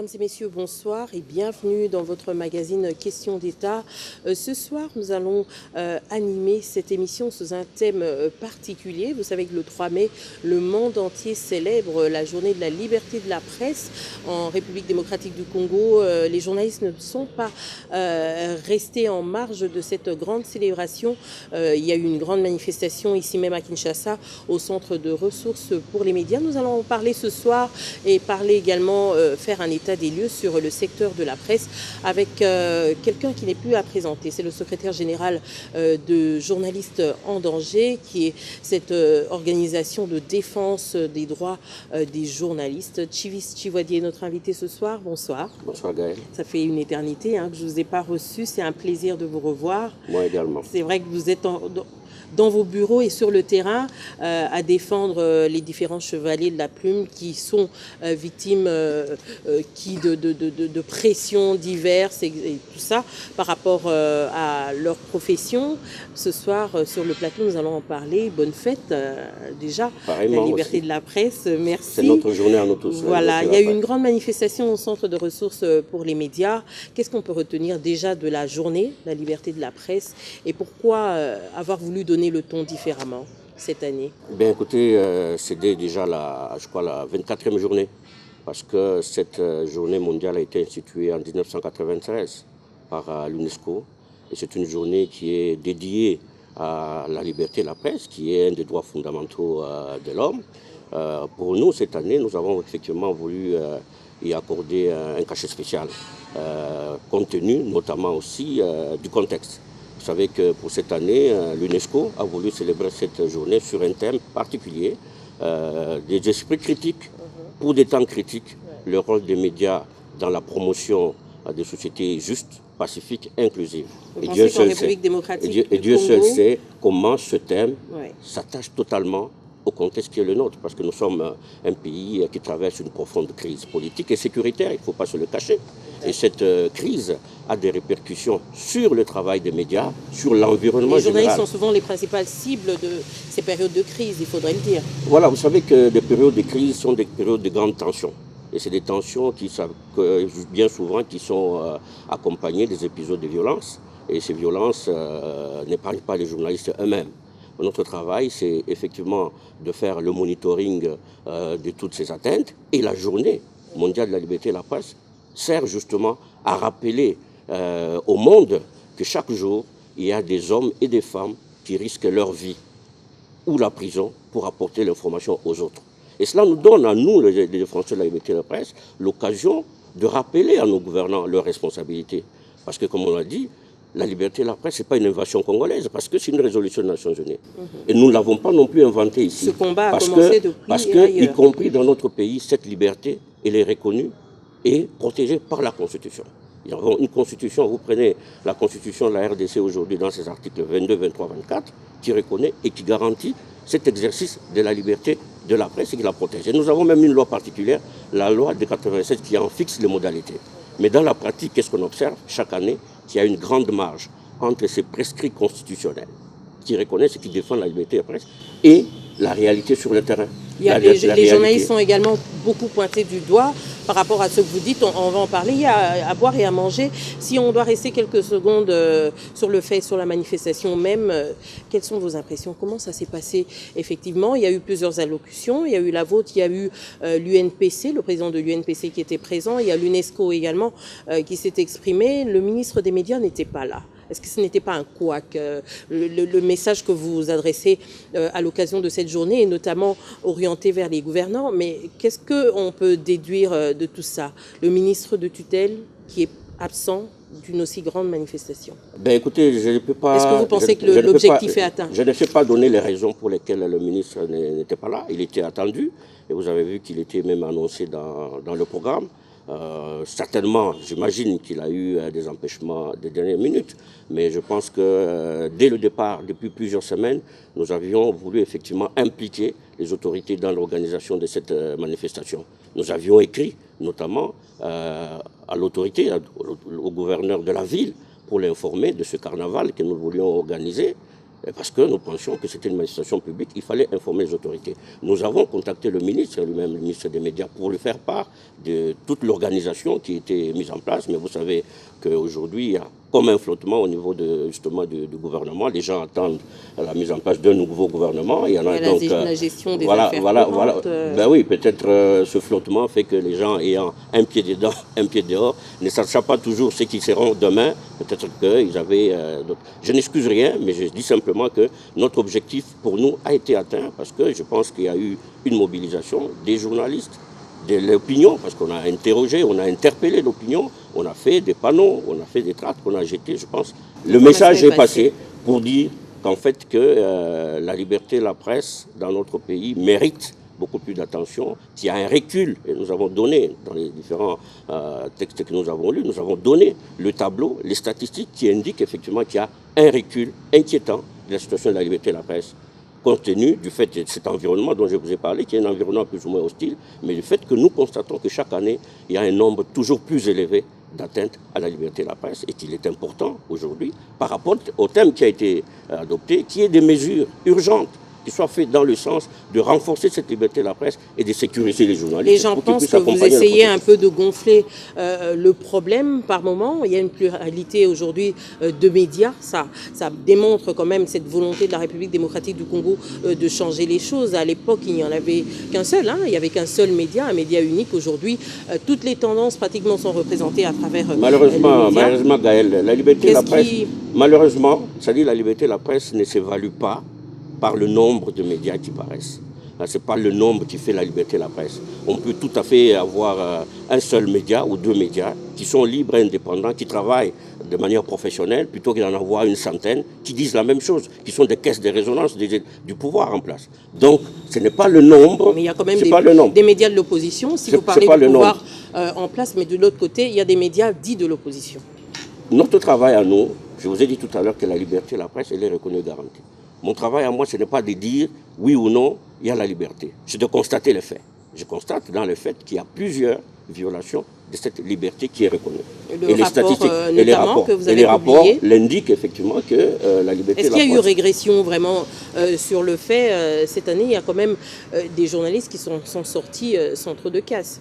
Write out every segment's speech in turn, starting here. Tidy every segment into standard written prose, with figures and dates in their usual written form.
Mesdames et messieurs, bonsoir et bienvenue dans votre magazine Questions d'État. Ce soir, nous allons animer cette émission sous un thème particulier. Vous savez que le 3 mai, le monde entier célèbre la journée de la liberté de la presse. En République démocratique du Congo, les journalistes ne sont pas restés en marge de cette grande célébration. Il y a eu une grande manifestation ici même à Kinshasa, au centre de ressources pour les médias. Nous allons en parler ce soir et parler également, faire un état des lieux sur le secteur de la presse avec quelqu'un qui n'est plus à présenter. C'est le secrétaire général de Journalistes en danger, qui est cette organisation de défense des droits des journalistes. Chivis Chivoadier est notre invité ce soir. Bonsoir. Bonsoir Gaël. Ça fait une éternité que je ne vous ai pas reçu. C'est un plaisir de vous revoir. Moi également. C'est vrai que vous êtes dans vos bureaux et sur le terrain à défendre les différents chevaliers de la plume qui sont victimes de pressions diverses et tout ça par rapport à leur profession. Ce soir, sur le plateau, nous allons en parler. Bonne fête déjà. Pareillement la liberté aussi. de la presse, merci. C'est notre journée à nous tous. Voilà, il y a eu une grande manifestation au centre de ressources pour les médias. Qu'est-ce qu'on peut retenir déjà de la journée, la liberté de la presse, et pourquoi avoir voulu donner le ton différemment cette année? Bien écoutez, c'était déjà la 24e journée, parce que cette journée mondiale a été instituée en 1993 par l'UNESCO, et c'est une journée qui est dédiée à la liberté de la presse, qui est un des droits fondamentaux de l'homme. Pour nous, cette année, nous avons effectivement voulu y accorder un cachet spécial, compte tenu notamment aussi du contexte. Vous savez que pour cette année, l'UNESCO a voulu célébrer cette journée sur un thème particulier, des esprits critiques, pour des temps critiques, le rôle des médias dans la promotion des sociétés justes, pacifiques, inclusives. Et Dieu seul sait comment ce thème s'attache totalement au contexte qui est le nôtre, parce que nous sommes un pays qui traverse une profonde crise politique et sécuritaire, il ne faut pas se le cacher. Et cette crise a des répercussions sur le travail des médias, sur l'environnement général. Les journalistes sont souvent les principales cibles de ces périodes de crise, il faudrait le dire. Voilà, vous savez que des périodes de crise sont des périodes de grande tension. Et c'est des tensions qui, bien souvent, qui sont accompagnées des épisodes de violence. Et ces violences n'épargnent pas les journalistes eux-mêmes. Notre travail, c'est effectivement de faire le monitoring de toutes ces atteintes. Et la journée mondiale de la liberté de la presse sert justement à rappeler au monde que chaque jour, il y a des hommes et des femmes qui risquent leur vie ou la prison pour apporter l'information aux autres. Et cela nous donne à nous, les défenseurs de la liberté de la presse, l'occasion de rappeler à nos gouvernants leurs responsabilités. Parce que, comme on l'a dit, la liberté de la presse, ce n'est pas une invention congolaise, parce que c'est une résolution des Nations Unies. Et nous ne l'avons pas non plus inventée ici. Ce combat a commencé depuis parce que, y compris dans notre pays, cette liberté, elle est reconnue et protégée par la Constitution. Nous avons une Constitution, vous prenez la Constitution de la RDC aujourd'hui dans ses articles 22, 23, 24, qui reconnaît et qui garantit cet exercice de la liberté de la presse et qui la protège. Et nous avons même une loi particulière, la loi de 87, qui en fixe les modalités. Mais dans la pratique, qu'est-ce qu'on observe chaque année? Qu'il y a une grande marge entre ces prescrits constitutionnels qui reconnaissent et qui défendent la liberté de la presse et la réalité sur le terrain. Les journalistes sont également beaucoup pointés du doigt par rapport à ce que vous dites. On va en parler. Il y a à boire et à manger. Si on doit rester quelques secondes sur le fait, sur la manifestation même, quelles sont vos impressions? Comment ça s'est passé effectivement? Il y a eu plusieurs allocutions. Il y a eu la vôtre, il y a eu l'UNPC, le président de l'UNPC qui était présent. Il y a l'UNESCO également qui s'est exprimé. Le ministre des Médias n'était pas là. Est-ce que ce n'était pas un couac, le message que vous adressez à l'occasion de cette journée, et notamment orienté vers les gouvernants? Mais qu'est-ce qu'on peut déduire de tout ça? Le ministre de tutelle qui est absent d'une aussi grande manifestation. Ben écoutez, je ne peux pas... Est-ce que vous pensez que l'objectif est atteint? Je ne sais pas donner les raisons pour lesquelles le ministre n'était pas là. Il était attendu, et vous avez vu qu'il était même annoncé dans le programme. Certainement, j'imagine qu'il a eu des empêchements de dernière minute, mais je pense que dès le départ, depuis plusieurs semaines, nous avions voulu effectivement impliquer les autorités dans l'organisation de cette manifestation. Nous avions écrit notamment à l'autorité, au gouverneur de la ville, pour l'informer de ce carnaval que nous voulions organiser. parce que nous pensions que c'était une manifestation publique, il fallait informer les autorités. Nous avons contacté le ministre lui-même, le ministre des Médias, pour lui faire part de toute l'organisation qui était mise en place. Mais vous savez qu'aujourd'hui, il y a comme un flottement au niveau justement du gouvernement. Les gens attendent la mise en place d'un nouveau gouvernement. Il y en a donc la gestion des affaires courantes. Ben oui, peut-être ce flottement fait que les gens ayant un pied dedans, un pied dehors, ne sachant pas toujours ce qui seront demain, peut-être qu'ils avaient d'autres. Je n'excuse rien, mais je dis simplement que notre objectif pour nous a été atteint parce que je pense qu'il y a eu une mobilisation des journalistes, de l'opinion, parce qu'on a interrogé, on a interpellé l'opinion, on a fait des panneaux, on a fait des tracts qu'on a jetés, je pense. Le message est passé pour dire qu'en fait que la liberté de la presse dans notre pays mérite beaucoup plus d'attention, qu'il y a un recul, et nous avons donné, dans les différents textes que nous avons lus, nous avons donné le tableau, les statistiques qui indiquent effectivement qu'il y a un recul inquiétant de la situation de la liberté de la presse, compte tenu du fait de cet environnement dont je vous ai parlé, qui est un environnement plus ou moins hostile, mais du fait que nous constatons que chaque année, il y a un nombre toujours plus élevé d'atteintes à la liberté de la presse et qu'il est important aujourd'hui, par rapport au thème qui a été adopté, qui est des mesures urgentes qui soient faites dans le sens de renforcer cette liberté de la presse et de sécuriser les journalistes. Les gens pensent que vous essayez un peu de gonfler le problème par moment. Il y a une pluralité aujourd'hui de médias. Ça démontre quand même cette volonté de la République démocratique du Congo de changer les choses. À l'époque, il n'y en avait qu'un seul. Il n'y avait qu'un seul média, un média unique. Aujourd'hui, toutes les tendances pratiquement sont représentées à travers malheureusement, Gaël, la liberté de la presse, malheureusement, c'est-à-dire la liberté de la presse ne s'évalue pas par le nombre de médias qui paraissent. Ce n'est pas le nombre qui fait la liberté de la presse. On peut tout à fait avoir un seul média ou deux médias qui sont libres et indépendants, qui travaillent de manière professionnelle, plutôt que d'en avoir une centaine qui disent la même chose, qui sont des caisses de résonance du pouvoir en place. Donc, ce n'est pas le nombre. Mais il y a quand même des médias de l'opposition, si vous parlez du pouvoir en place, mais de l'autre côté, il y a des médias dits de l'opposition. Notre travail à nous, je vous ai dit tout à l'heure que la liberté de la presse, elle est reconnue et garantie. Mon travail à moi, ce n'est pas de dire oui ou non, il y a la liberté. C'est de constater les faits. Je constate dans le fait qu'il y a plusieurs violations de cette liberté qui est reconnue. Et les statistiques, et les rapports l'indiquent effectivement que la liberté... Est-ce qu'il y a eu régression vraiment sur le fait cette année, il y a quand même des journalistes qui sont sortis sans trop de casse,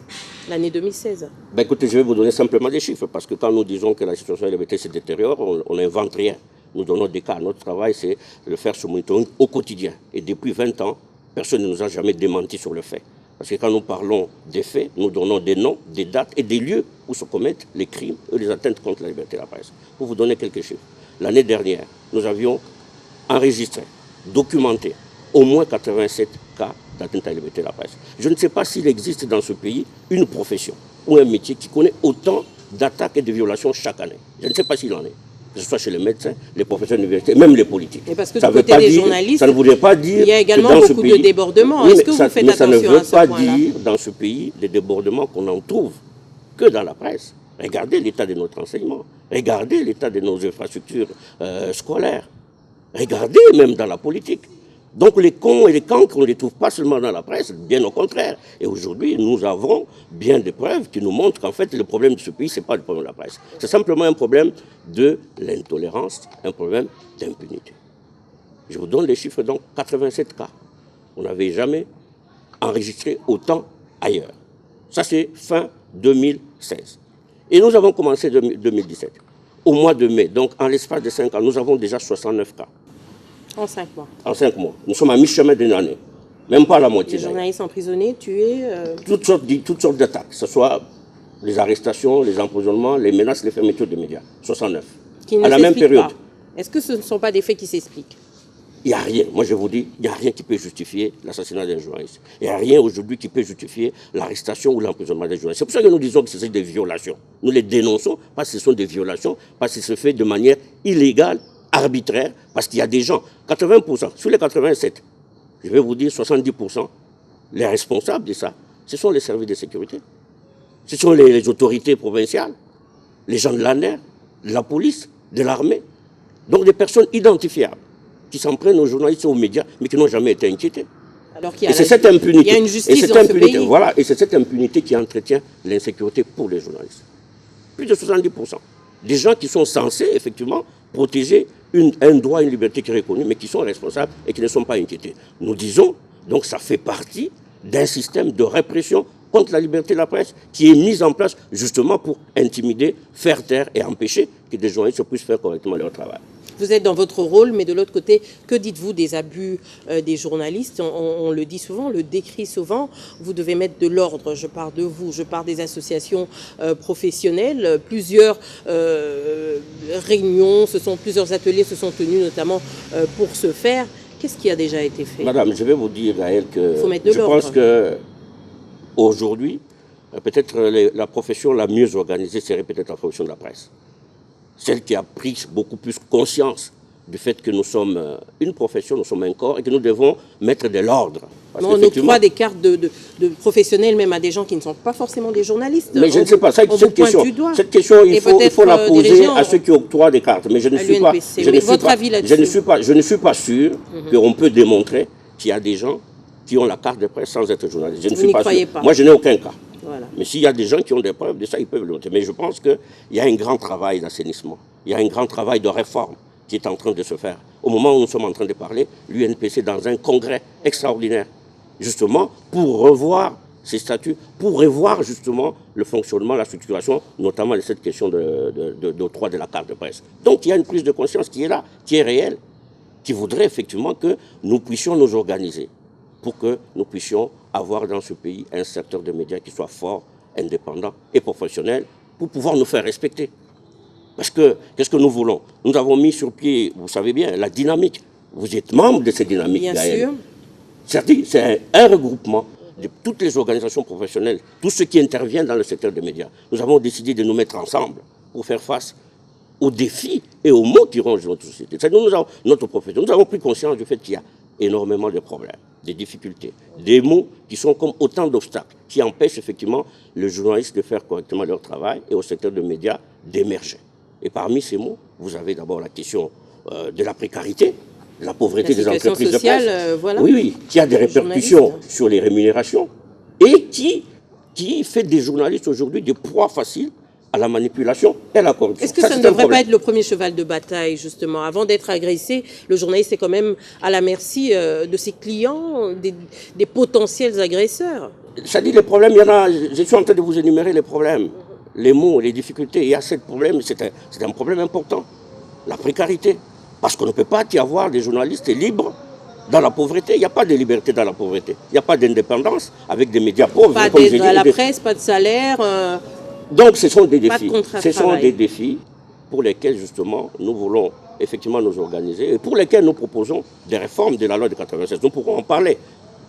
l'année 2016. Écoutez, je vais vous donner simplement des chiffres, parce que quand nous disons que la situation de la liberté se détériore, on n'invente rien. Nous donnons des cas. Notre travail, c'est de faire ce monitoring au quotidien. Et depuis 20 ans, personne ne nous a jamais démenti sur le fait. Parce que quand nous parlons des faits, nous donnons des noms, des dates et des lieux où se commettent les crimes et les atteintes contre la liberté de la presse. Pour vous donner quelques chiffres. L'année dernière, nous avions enregistré, documenté au moins 87 cas d'atteinte à la liberté de la presse. Je ne sais pas s'il existe dans ce pays une profession ou un métier qui connaît autant d'attaques et de violations chaque année. Je ne sais pas s'il en est. Que ce soit chez les médecins, les professeurs d'université, même les politiques. Et parce que du côté des journalistes, ça ne voudrait pas dire il y a également que dans beaucoup ce pays, de débordements. Est-ce que vous faites attention à ce point-là? Ça ne veut pas dire dans ce pays des débordements qu'on en trouve que dans la presse. Regardez l'état de notre enseignement. Regardez l'état de nos infrastructures scolaires. Regardez même dans la politique. Donc les cons et les cancres, on ne les trouve pas seulement dans la presse, bien au contraire. Et aujourd'hui, nous avons bien des preuves qui nous montrent qu'en fait, le problème de ce pays, ce n'est pas le problème de la presse. C'est simplement un problème de l'intolérance, un problème d'impunité. Je vous donne les chiffres, donc 87 cas. On n'avait jamais enregistré autant ailleurs. Ça, c'est fin 2016. Et nous avons commencé 2017. Au mois de mai, donc en l'espace de 5 ans, nous avons déjà 69 cas. En 5 mois. En 5 mois. Nous sommes à mi-chemin d'une année. Même pas à la moitié. Les journalistes emprisonnés, tués. Toutes sortes d'attaques. Que ce soit les arrestations, les emprisonnements, les menaces, les fermetures de médias. 69. Qui ne s'expliquent pas. Est-ce que ce ne sont pas des faits qui s'expliquent? Il n'y a rien. Moi, je vous dis, il n'y a rien qui peut justifier l'assassinat d'un journaliste. Il n'y a rien aujourd'hui qui peut justifier l'arrestation ou l'emprisonnement des journalistes. C'est pour ça que nous disons que ce sont des violations. Nous les dénonçons parce que ce sont des violations, parce que se fait de manière illégale, arbitraire, parce qu'il y a des gens, 80%, sur les 87, je vais vous dire 70%, les responsables de ça, ce sont les services de sécurité. Ce sont les autorités provinciales, les gens de l'ANER, de la police, de l'armée. Donc des personnes identifiables qui s'en prennent aux journalistes et aux médias, mais qui n'ont jamais été inquiétés. Alors qu'il y a cette impunité. Il y a une justice dans ce pays. Voilà, et c'est cette impunité qui entretient l'insécurité pour les journalistes. Plus de 70%. Des gens qui sont censés, effectivement, protéger un droit, une liberté qui est reconnue, mais qui sont responsables et qui ne sont pas inquiétés. Nous disons, donc ça fait partie d'un système de répression contre la liberté de la presse qui est mis en place justement pour intimider, faire taire et empêcher que des journalistes puissent faire correctement leur travail. Vous êtes dans votre rôle, mais de l'autre côté, que dites-vous des abus des journalistes? On le dit souvent, on le décrit souvent. Vous devez mettre de l'ordre. Je parle de vous, je parle des associations professionnelles. Plusieurs réunions, plusieurs ateliers se sont tenus notamment pour ce faire. Qu'est-ce qui a déjà été fait? Madame, je vais vous dire, Gaëlle, que je pense qu'aujourd'hui, peut-être la profession la mieux organisée serait peut-être la profession de la presse. Celle qui a pris beaucoup plus conscience du fait que nous sommes une profession, nous sommes un corps et que nous devons mettre de l'ordre. On octroie des cartes de professionnels même à des gens qui ne sont pas forcément des journalistes. Mais je ne sais pas, cette question, il faut la poser à ceux qui octroient des cartes. Mais je ne suis pas, je ne suis pas sûr qu'on peut démontrer qu'il y a des gens qui ont la carte de presse sans être journaliste. Je ne suis pas sûr. Moi, je n'ai aucun cas. Voilà. Mais s'il y a des gens qui ont des preuves de ça, ils peuvent le noter. Mais je pense qu'il y a un grand travail d'assainissement. Il y a un grand travail de réforme qui est en train de se faire. Au moment où nous sommes en train de parler, l'UNPC dans un congrès extraordinaire, justement, pour revoir ses statuts, pour revoir justement le fonctionnement, la structuration, notamment de cette question d'octroi de la carte de presse. Donc il y a une prise de conscience qui est là, qui est réelle, qui voudrait effectivement que nous puissions nous organiser pour que nous puissions avoir dans ce pays un secteur de médias qui soit fort, indépendant et professionnel pour pouvoir nous faire respecter. Parce que, qu'est-ce que nous voulons? Nous avons mis sur pied, vous savez bien, la dynamique. Vous êtes membre de cette dynamique, bien sûr. C'est un regroupement de toutes les organisations professionnelles, tous ceux qui interviennent dans le secteur des médias. Nous avons décidé de nous mettre ensemble pour faire face aux défis et aux maux qui rongent notre société. Notre profession. Nous avons pris conscience du fait qu'il y a énormément de problèmes, des difficultés, des maux qui sont comme autant d'obstacles qui empêchent effectivement les journalistes de faire correctement leur travail et au secteur des médias d'émerger. Et parmi ces mots, vous avez d'abord la question de la précarité, de la pauvreté des entreprises sociale, de presse. Voilà. Oui, qui a des répercussions sur les rémunérations et qui fait des journalistes aujourd'hui des proies faciles à la manipulation et à la corruption. Est-ce que ça ne devrait pas être le premier cheval de bataille, justement? Avant d'être agressé, le journaliste est quand même à la merci de ses clients, des potentiels agresseurs. Ça dit les problèmes, il y en a, je suis en train de vous énumérer les problèmes, les maux, les difficultés. Il y a ce problème, c'est un problème important, la précarité. Parce qu'on ne peut pas y avoir des journalistes libres dans la pauvreté. Il n'y a pas de liberté dans la pauvreté. Il n'y a pas d'indépendance avec des médias pauvres. Pas d'aide à la presse, pas de salaire. Donc ce sont des défis. Ce sont des défis pour lesquels justement nous voulons effectivement nous organiser et pour lesquels nous proposons des réformes de la loi de 96. Nous pourrons en parler.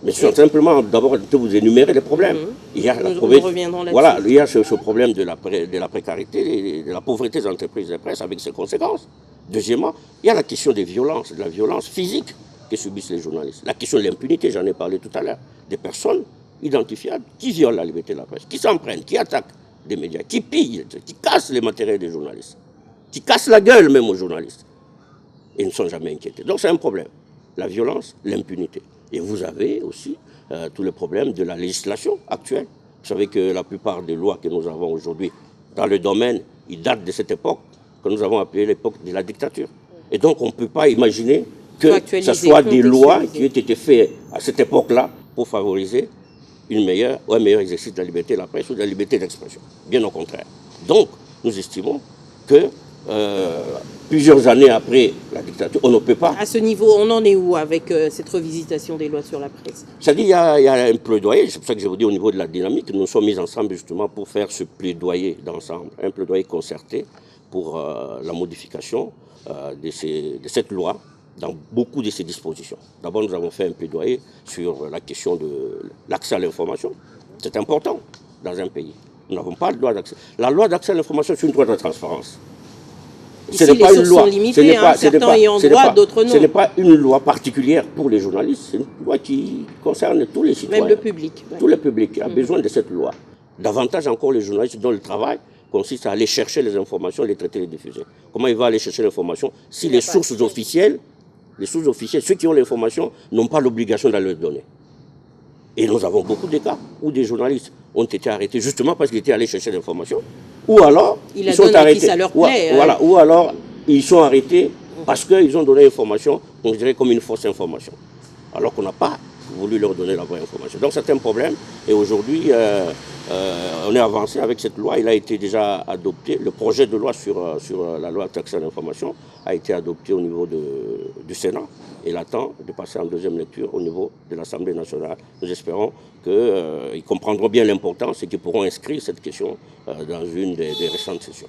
Mais simplement d'abord de vous énumérer les problèmes. Il y a nous reviendrons là-dessus. Voilà, il y a ce problème de la précarité, de la pauvreté des entreprises de presse avec ses conséquences. Deuxièmement, il y a la question des violences, de la violence physique que subissent les journalistes. La question de l'impunité, j'en ai parlé tout à l'heure. Des personnes identifiables qui violent la liberté de la presse, qui s'en prennent, qui attaquent des médias, qui pillent, qui cassent les matériels des journalistes, qui cassent la gueule même aux journalistes. Et ils ne sont jamais inquiétés. Donc c'est un problème. La violence, l'impunité. Et vous avez aussi tous les problèmes de la législation actuelle. Vous savez que la plupart des lois que nous avons aujourd'hui dans le domaine, ils datent de cette époque que nous avons appelée l'époque de la dictature. Et donc on ne peut pas imaginer que ce soit des lois qui aient été faites à cette époque-là pour favoriser un meilleur exercice de la liberté de la presse ou de la liberté d'expression. Bien au contraire. Donc nous estimons que plusieurs années après la dictature, on ne peut pas... À ce niveau, on en est où avec cette revisitation des lois sur la presse? C'est-à-dire qu'il y a un plaidoyer, c'est pour ça que je vous dis au niveau de la dynamique, nous nous sommes mis ensemble justement pour faire ce plaidoyer d'ensemble, un plaidoyer concerté pour la modification de cette loi dans beaucoup de ses dispositions. D'abord, nous avons fait un plaidoyer sur la question de l'accès à l'information. C'est important dans un pays. Nous n'avons pas de loi d'accès. La loi d'accès à l'information, c'est une loi de transparence. Ici, les sources sont limitées, certains ayant droit, d'autres non. Ce n'est pas une loi particulière pour les journalistes, c'est une loi qui concerne tous les citoyens. Même le public. Ouais. Tout le public a besoin de cette loi. Davantage encore les journalistes dont le travail consiste à aller chercher les informations, les traiter, les diffuser. Comment il va aller chercher l'information si les sources officielles, ceux qui ont l'information, n'ont pas l'obligation d'aller le donner. Et nous avons beaucoup de cas où des journalistes ont été arrêtés justement parce qu'ils étaient allés chercher l'information. Ou alors, ils sont arrêtés. Ça leur plaît, ou alors, ils sont arrêtés parce qu'ils ont donné information, on dirait comme une fausse information, alors qu'on n'a pas voulu leur donner la vraie information. Donc c'est un problème, et aujourd'hui, on est avancé avec cette loi. Il a été déjà adopté, le projet de loi sur la loi d'accès à l'information a été adopté au niveau du Sénat. Il attend de passer en deuxième lecture au niveau de l'Assemblée nationale. Nous espérons qu'ils comprendront bien l'importance et qu'ils pourront inscrire cette question dans une des récentes sessions.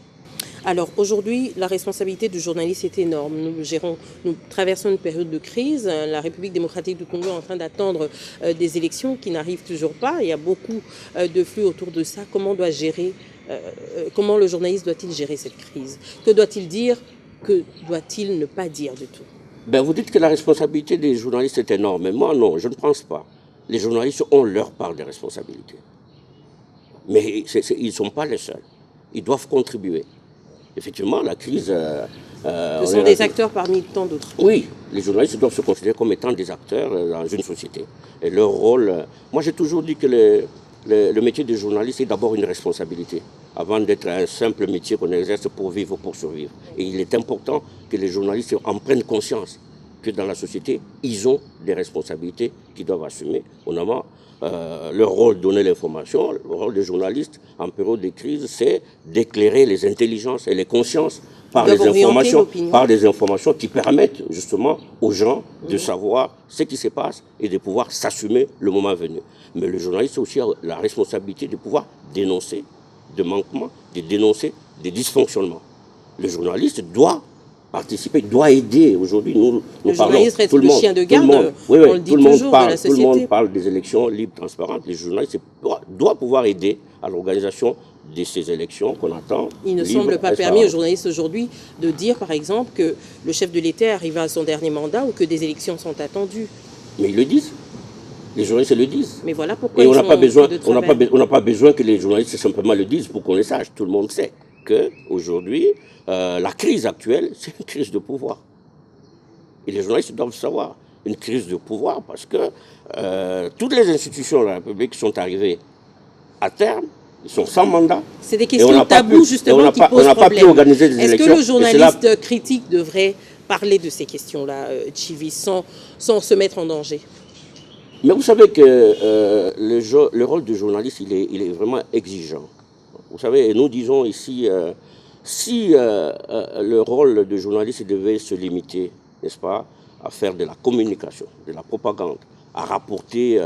Alors aujourd'hui, la responsabilité du journaliste est énorme. Nous traversons une période de crise. La République démocratique du Congo est en train d'attendre des élections qui n'arrivent toujours pas. Il y a beaucoup de flux autour de ça. Comment le journaliste doit-il gérer cette crise? Que doit-il dire? Que doit-il ne pas dire du tout? Vous dites que la responsabilité des journalistes est énorme, mais moi non, je ne pense pas. Les journalistes ont leur part de responsabilité. Mais ils ne sont pas les seuls. Ils doivent contribuer. Effectivement, la crise... Ce sont des acteurs parmi tant d'autres. Oui, les journalistes doivent se considérer comme étant des acteurs dans une société. Et leur rôle... Moi, j'ai toujours dit que le métier de journaliste est d'abord une responsabilité, avant d'être un simple métier qu'on exerce pour vivre, pour survivre. Et il est important que les journalistes en prennent conscience que dans la société, ils ont des responsabilités qu'ils doivent assumer. Notamment, leur rôle, donner l'information, le rôle des journalistes en période de crise, c'est d'éclairer les intelligences et les consciences par des informations qui permettent justement aux gens de savoir ce qui se passe et de pouvoir s'assumer le moment venu. Mais le journaliste a aussi la responsabilité de pouvoir dénoncer des manquements, de dénoncer des dysfonctionnements. Le journaliste doit participer, doit aider. Aujourd'hui, nous parlons, tout le monde, chien de garde, on le dit toujours de la société. Tout le monde parle des élections libres, transparentes. Les journalistes doivent pouvoir aider à l'organisation de ces élections qu'on attend. Il ne semble pas permis aux journalistes aujourd'hui de dire, par exemple, que le chef de l'État arrive à son dernier mandat ou que des élections sont attendues. Mais ils le disent. Les journalistes le disent. Mais voilà pourquoi on n'a pas besoin que les journalistes simplement le disent pour qu'on le sache. Tout le monde sait qu'aujourd'hui, la crise actuelle, c'est une crise de pouvoir. Et les journalistes doivent savoir. Une crise de pouvoir parce que toutes les institutions de la République sont arrivées à terme, ils sont sans mandat. C'est des questions taboues justement qui posent problème. Est-ce que le journaliste critique devrait parler de ces questions-là, Tchivi, sans se mettre en danger? Mais vous savez que le rôle du journaliste, il est vraiment exigeant. Vous savez, nous disons ici, si le rôle du journaliste devait se limiter, n'est-ce pas, à faire de la communication, de la propagande, à rapporter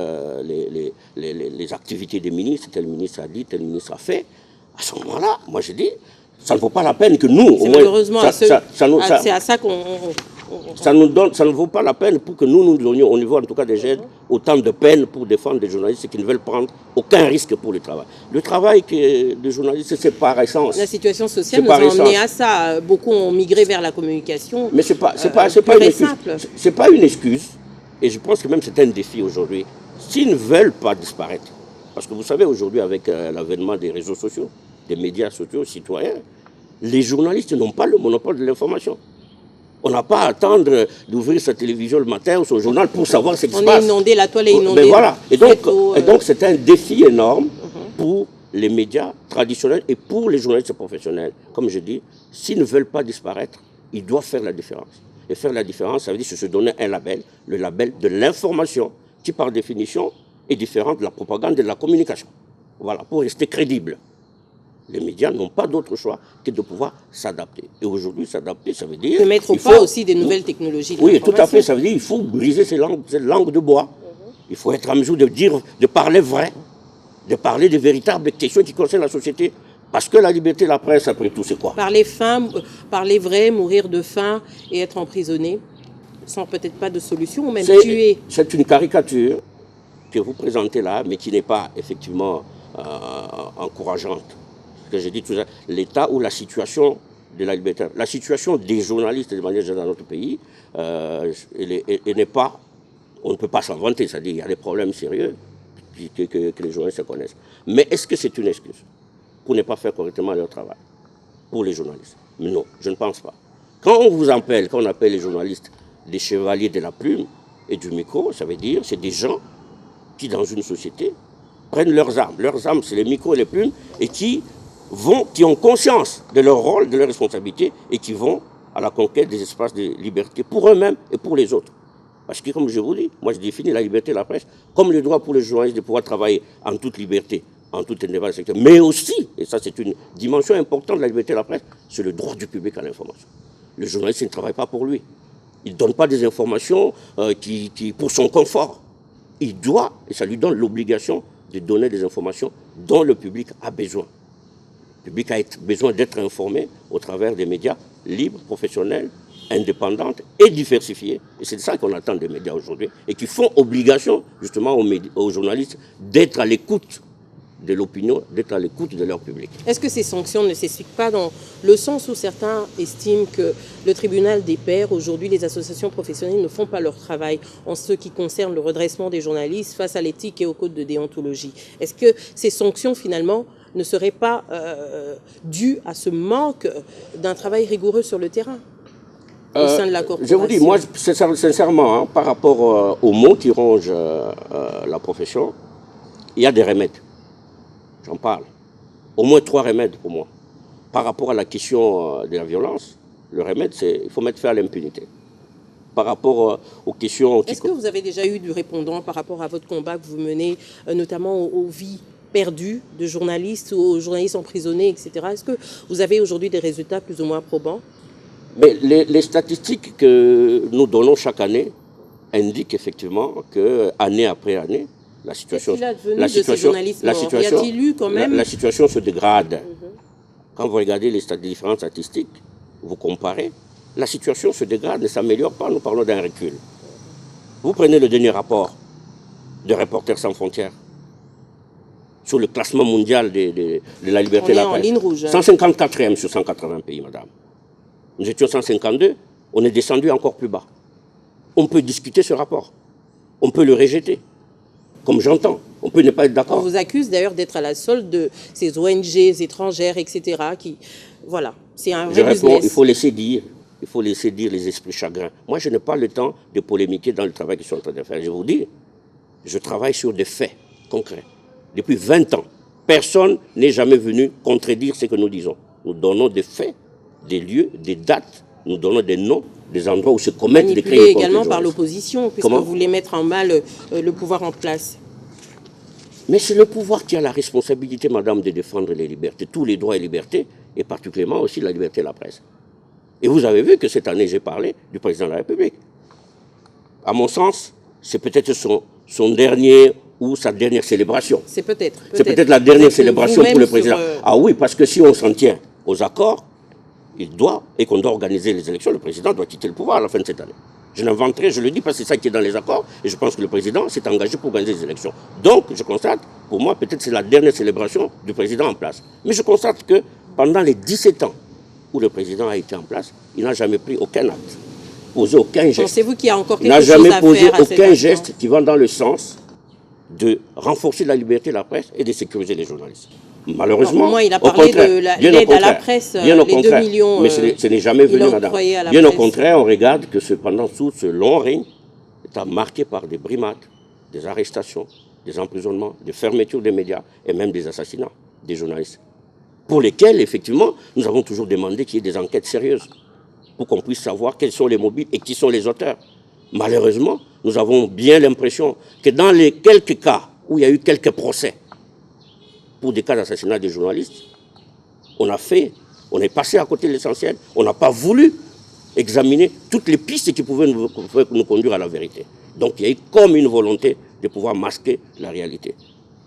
les activités des ministres, tel ministre a dit, tel ministre a fait, à ce moment-là, moi je dis, ça ne vaut pas la peine que nous... Malheureusement, c'est à ça qu'on... Ça ne vaut pas la peine pour que nous donnions, au niveau en tout cas des jeunes, autant de peine pour défendre des journalistes qui ne veulent prendre aucun risque pour le travail. Le travail des journalistes, c'est par essence. La situation sociale nous a emmené à ça. Beaucoup ont migré vers la communication. Mais c'est pas une excuse. C'est pas une excuse. Et je pense que même c'est un défi aujourd'hui. S'ils ne veulent pas disparaître, parce que vous savez aujourd'hui avec l'avènement des réseaux sociaux, des médias sociaux citoyens, les journalistes n'ont pas le monopole de l'information. On n'a pas à attendre d'ouvrir sa télévision le matin ou son journal pour savoir ce qui se passe. On est inondé, la toile est inondée. Mais voilà. Et donc c'est un défi énorme pour les médias traditionnels et pour les journalistes professionnels. Comme je dis, s'ils ne veulent pas disparaître, ils doivent faire la différence. Et faire la différence, ça veut dire se donner un label, le label de l'information, qui par définition est différent de la propagande et de la communication. Voilà, pour rester crédible. Les médias n'ont pas d'autre choix que de pouvoir s'adapter. Et aujourd'hui, s'adapter, ça veut dire... De mettre au pas aussi des nouvelles technologies. Oui, tout à fait. Ça veut dire qu'il faut briser cette langue de bois. Il faut être en mesure de parler vrai, de parler des véritables questions qui concernent la société. Parce que la liberté de la presse, après tout, c'est quoi? Parler vrai, mourir de faim et être emprisonné, sans peut-être pas de solution, ou même tuer. C'est une caricature que vous présentez là, mais qui n'est pas effectivement encourageante. Que j'ai dit tout ça, l'état ou la situation de la liberté. La situation des journalistes de manière générale dans notre pays, elle n'est pas, on ne peut pas s'en vanter, c'est-à-dire qu'il y a des problèmes sérieux que les journalistes connaissent. Mais est-ce que c'est une excuse pour ne pas faire correctement leur travail pour les journalistes? Mais non, je ne pense pas. Quand on appelle les journalistes des chevaliers de la plume et du micro, ça veut dire c'est des gens qui, dans une société, prennent leurs armes. Leurs armes, c'est les micros et les plumes, et qui ont conscience de leur rôle, de leur responsabilité, et qui vont à la conquête des espaces de liberté pour eux-mêmes et pour les autres. Parce que, comme je vous dis, moi je définis la liberté de la presse comme le droit pour les journalistes de pouvoir travailler en toute liberté, en toute indépendance. Mais aussi, et ça c'est une dimension importante de la liberté de la presse, c'est le droit du public à l'information. Le journaliste ne travaille pas pour lui. Il ne donne pas des informations pour son confort. Il doit, et ça lui donne l'obligation de donner des informations dont le public a besoin. Le public a besoin d'être informé au travers des médias libres, professionnels, indépendants et diversifiés. Et c'est ça qu'on attend des médias aujourd'hui et qui font obligation justement aux journalistes d'être à l'écoute de l'opinion, d'être à l'écoute de leur public. Est-ce que ces sanctions ne s'expliquent pas dans le sens où certains estiment que le tribunal des pairs, aujourd'hui les associations professionnelles ne font pas leur travail en ce qui concerne le redressement des journalistes face à l'éthique et au code de déontologie? Est-ce que ces sanctions finalement ne seraient pas dues à ce manque d'un travail rigoureux sur le terrain au sein de la corporation? Je vous dis, moi sincèrement, par rapport aux mots qui rongent la profession, il y a des remèdes. J'en parle. Au moins 3 remèdes pour moi. Par rapport à la question de la violence, le remède, c'est qu'il faut mettre fin à l'impunité. Par rapport aux questions... Est-ce que vous avez déjà eu du répondant par rapport à votre combat que vous menez, notamment aux vies perdues de journalistes ou aux journalistes emprisonnés, etc. Est-ce que vous avez aujourd'hui des résultats plus ou moins probants? Mais les statistiques que nous donnons chaque année indiquent effectivement que, année après année, la situation se dégrade. Quand vous regardez les différentes statistiques, vous comparez, la situation se dégrade, ne s'améliore pas, nous parlons d'un recul. Vous prenez le dernier rapport de Reporters sans frontières sur le classement mondial de la liberté de la presse. En ligne rouge. 154e sur 180 pays, madame. Nous étions 152, on est descendu encore plus bas. On peut discuter ce rapport, on peut le rejeter. Comme j'entends, on peut ne pas être d'accord. On vous accuse d'ailleurs d'être à la solde de ces ONG étrangères, etc. Voilà, c'est un vrai business. Il faut laisser dire les esprits chagrins. Moi, je n'ai pas le temps de polémiquer dans le travail qu'ils sont en train de faire. Je vous dis, je travaille sur des faits concrets. Depuis 20 ans, personne n'est jamais venu contredire ce que nous disons. Nous donnons des faits, des lieux, des dates, nous donnons des noms, des endroits où se commettent des crimes. Également par l'opposition, puisque vous voulez mettre en mal le pouvoir en place. Mais c'est le pouvoir qui a la responsabilité, madame, de défendre les libertés, tous les droits et libertés, et particulièrement aussi la liberté de la presse. Et vous avez vu que cette année, j'ai parlé du président de la République. À mon sens, c'est peut-être son dernier ou sa dernière célébration. C'est peut-être. C'est peut-être la dernière célébration pour le président. Ah oui, parce que si on s'en tient aux accords, il doit, et qu'on doit organiser les élections, le président doit quitter le pouvoir à la fin de cette année. Je l'inventerai, je le dis parce que c'est ça qui est dans les accords, et je pense que le président s'est engagé pour organiser les élections. Donc, je constate, pour moi, peut-être c'est la dernière célébration du président en place. Mais je constate que pendant les 17 ans où le président a été en place, il n'a jamais pris aucun acte, posé aucun geste. Pensez-vous qu'il y a encore quelque chose à faire? Il n'a jamais posé aucun geste qui va dans le sens de renforcer la liberté de la presse et de sécuriser les journalistes. Malheureusement, au moins, il a parlé de l'aide à la presse, bien au les 2 millions. Mais ce n'est jamais venu, madame. Bien au contraire, on regarde que pendant tout ce long règne est marqué par des brimades, des arrestations, des emprisonnements, des fermetures des médias et même des assassinats des journalistes. Pour lesquels, effectivement, nous avons toujours demandé qu'il y ait des enquêtes sérieuses pour qu'on puisse savoir quels sont les mobiles et qui sont les auteurs. Malheureusement, nous avons bien l'impression que dans les quelques cas où il y a eu quelques procès, pour des cas d'assassinat des journalistes, on est passé à côté de l'essentiel, on n'a pas voulu examiner toutes les pistes qui pouvaient nous conduire à la vérité. Donc il y a eu comme une volonté de pouvoir masquer la réalité.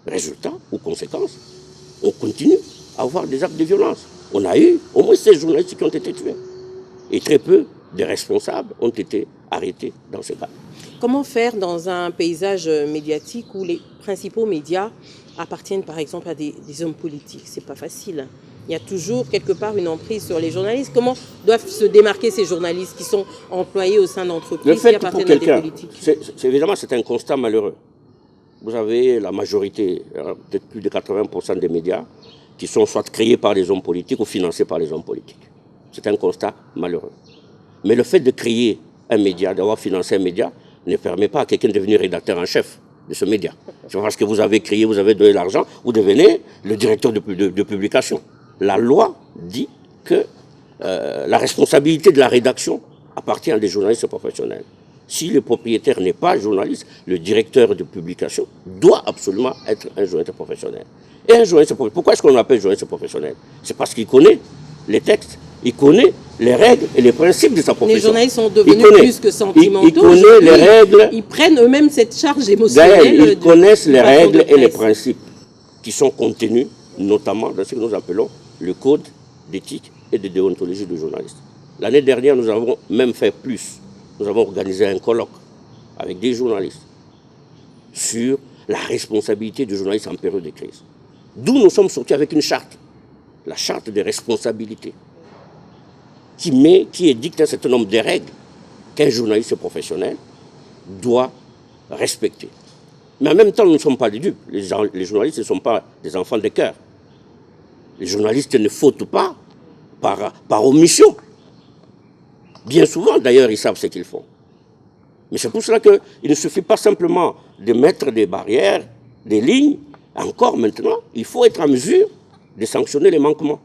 Résultat ou conséquence, on continue à avoir des actes de violence. On a eu au moins 16 journalistes qui ont été tués. Et très peu de responsables ont été arrêtés dans ce cas. Comment faire dans un paysage médiatique où les principaux médias appartiennent par exemple à des hommes politiques? C'est pas facile. Il y a toujours quelque part une emprise sur les journalistes. Comment doivent se démarquer ces journalistes qui sont employés au sein d'entreprises qui appartiennent à des politiques? Évidemment, c'est un constat malheureux. Vous avez la majorité, peut-être plus de 80% des médias, qui sont soit créés par les hommes politiques ou financés par les hommes politiques. C'est un constat malheureux. Mais le fait de créer un média, d'avoir financé un média, ne permet pas à quelqu'un de devenir rédacteur en chef de ce média. C'est parce que vous avez créé, vous avez donné l'argent, vous devenez le directeur de publication. La loi dit que la responsabilité de la rédaction appartient à des journalistes professionnels. Si le propriétaire n'est pas journaliste, le directeur de publication doit absolument être un journaliste professionnel. Et un journaliste professionnel, pourquoi est-ce qu'on l'appelle journaliste professionnel? C'est parce qu'il connaît les textes, il connaît les règles et les principes de sa profession. Les journalistes sont devenus plus que sentimentaux. Il connaît les règles. Ils prennent eux-mêmes cette charge émotionnelle. Ils connaissent les règles et les principes qui sont contenus, notamment dans ce que nous appelons le code d'éthique et de déontologie du journaliste. L'année dernière, nous avons même fait plus. Nous avons organisé un colloque avec des journalistes sur la responsabilité du journaliste en période de crise. D'où nous sommes sortis avec une charte, la charte des responsabilités, qui édicte un certain nombre de règles qu'un journaliste professionnel doit respecter. Mais en même temps, nous ne sommes pas des dupes. Les journalistes ne sont pas des enfants de cœur. Les journalistes ne fautent pas par omission. Bien souvent, d'ailleurs, ils savent ce qu'ils font. Mais c'est pour cela qu'il ne suffit pas simplement de mettre des barrières, des lignes. Encore maintenant, il faut être en mesure de sanctionner les manquements.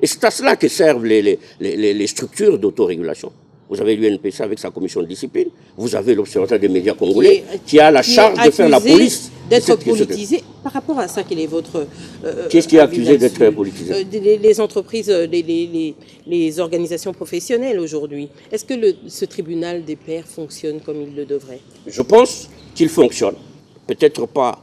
Et c'est à cela que servent les structures d'autorégulation. Vous avez l'UNPC avec sa commission de discipline. Vous avez l'Observatoire des médias congolais qui a la charge de faire la police. D'être politisé. Par rapport à ça, quel est votre... Qu'est-ce qui est accusé d'être politisé? Les entreprises, les organisations professionnelles aujourd'hui. Est-ce que ce tribunal des pairs fonctionne comme il le devrait? Je pense qu'il fonctionne. Peut-être pas,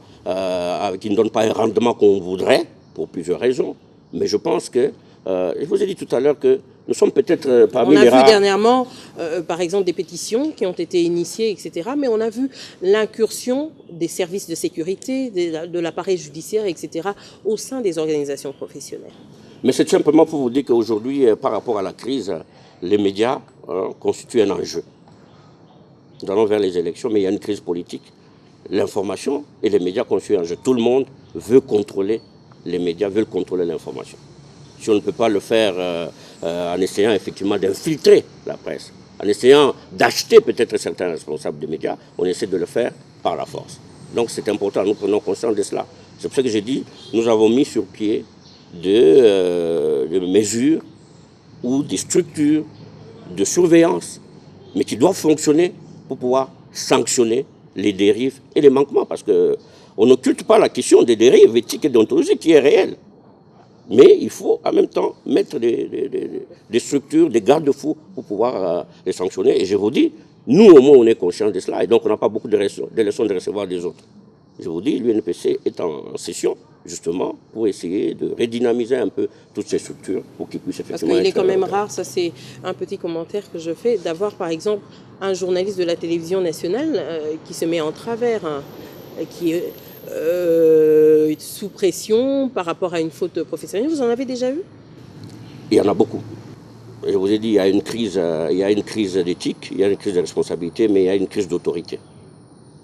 qu'il ne donne pas un rendement qu'on voudrait, pour plusieurs raisons. Mais je pense que... je vous ai dit tout à l'heure que nous sommes peut-être parmi les rares... On a vu dernièrement, par exemple, des pétitions qui ont été initiées, etc. Mais on a vu l'incursion des services de sécurité, de l'appareil judiciaire, etc. au sein des organisations professionnelles. Mais c'est simplement pour vous dire qu'aujourd'hui, par rapport à la crise, les médias constituent un enjeu. Nous allons vers les élections, mais il y a une crise politique. L'information et les médias constituent un enjeu. Tout le monde veut contrôler les médias, veut contrôler l'information. Si on ne peut pas le faire en essayant effectivement d'infiltrer la presse, en essayant d'acheter peut-être certains responsables des médias, on essaie de le faire par la force. Donc c'est important, nous prenons conscience de cela. C'est pour ça que j'ai dit, nous avons mis sur pied de mesures ou des structures de surveillance, mais qui doivent fonctionner pour pouvoir sanctionner les dérives et les manquements, parce qu'on n'occulte pas la question des dérives éthiques et déontologiques qui est réelle. Mais il faut en même temps mettre des structures, des garde-fous pour pouvoir les sanctionner. Et je vous dis, nous au moins on est conscients de cela et donc on n'a pas beaucoup de leçons de recevoir des autres. Je vous dis, l'UNPC est en session justement pour essayer de redynamiser un peu toutes ces structures pour qu'ils puissent effectivement... Parce qu'il est quand même rare, ça c'est un petit commentaire que je fais, d'avoir par exemple un journaliste de la télévision nationale qui se met en travers, qui est... sous pression par rapport à une faute professionnelle. Vous en avez déjà eu? Il y en a beaucoup. Je vous ai dit, il y a une crise d'éthique, il y a une crise de responsabilité, mais il y a une crise d'autorité.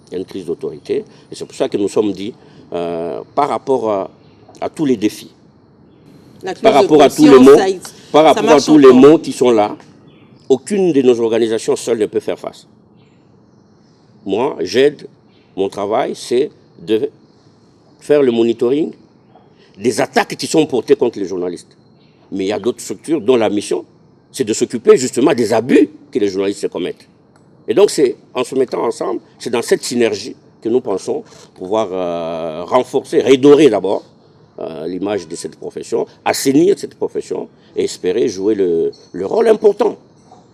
Il y a une crise d'autorité. Et c'est pour ça que nous sommes dit, par rapport à tous les défis, par rapport à tous les mots, par rapport à tous les mots qui sont là, aucune de nos organisations seule ne peut faire face. Moi, j'aide, mon travail, c'est de faire le monitoring des attaques qui sont portées contre les journalistes. Mais il y a d'autres structures dont la mission, c'est de s'occuper justement des abus que les journalistes commettent. Et donc c'est en se mettant ensemble, c'est dans cette synergie que nous pensons pouvoir renforcer, redorer d'abord l'image de cette profession, assainir cette profession et espérer jouer le rôle important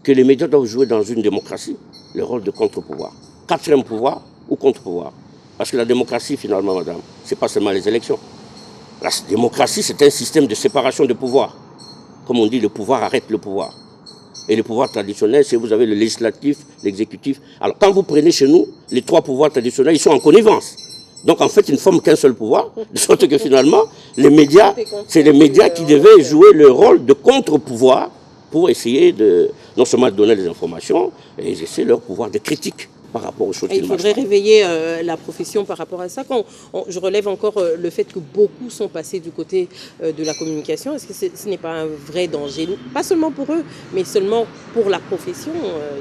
que les médias doivent jouer dans une démocratie, le rôle de contre-pouvoir. Quatrième pouvoir ou contre-pouvoir. Parce que la démocratie, finalement, madame, ce n'est pas seulement les élections. La démocratie, c'est un système de séparation de pouvoir. Comme on dit, le pouvoir arrête le pouvoir. Et le pouvoir traditionnel, c'est vous avez le législatif, l'exécutif. Alors, quand vous prenez chez nous, les trois pouvoirs traditionnels, ils sont en connivence. Donc, en fait, ils ne forment qu'un seul pouvoir. De sorte que, finalement, les médias, c'est les médias qui devaient jouer le rôle de contre-pouvoir pour essayer de, non seulement de donner des informations, et exercer leur pouvoir de critique par rapport aux choses qui Il faudrait réveiller la profession par rapport à ça. Je relève encore le fait que beaucoup sont passés du côté de la communication. Est-ce que ce n'est pas un vrai danger? Pas seulement pour eux, mais seulement pour la profession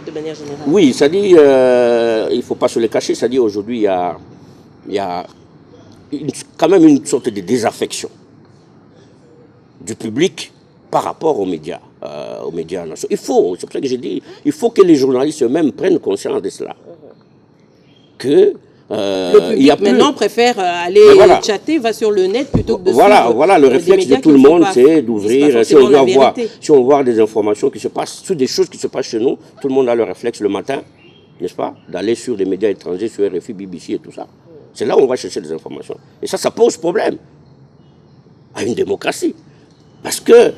de manière générale. Oui, ça dit, il ne faut pas se le cacher, ça dit aujourd'hui, il y a quand même une sorte de désaffection du public par rapport aux médias. aux médias nationaux. C'est pour ça que j'ai dit, il faut que les journalistes eux-mêmes prennent conscience de cela. Que le public maintenant préfère aller chatter, va sur le net plutôt que de Voilà, le réflexe de tout le monde, c'est d'ouvrir. Si on voit des informations qui se passent, sur des choses qui se passent chez nous, tout le monde a le réflexe le matin, n'est-ce pas, d'aller sur des médias étrangers, sur RFI, BBC et tout ça. C'est là où on va chercher des informations. Et ça pose problème à une démocratie. Parce que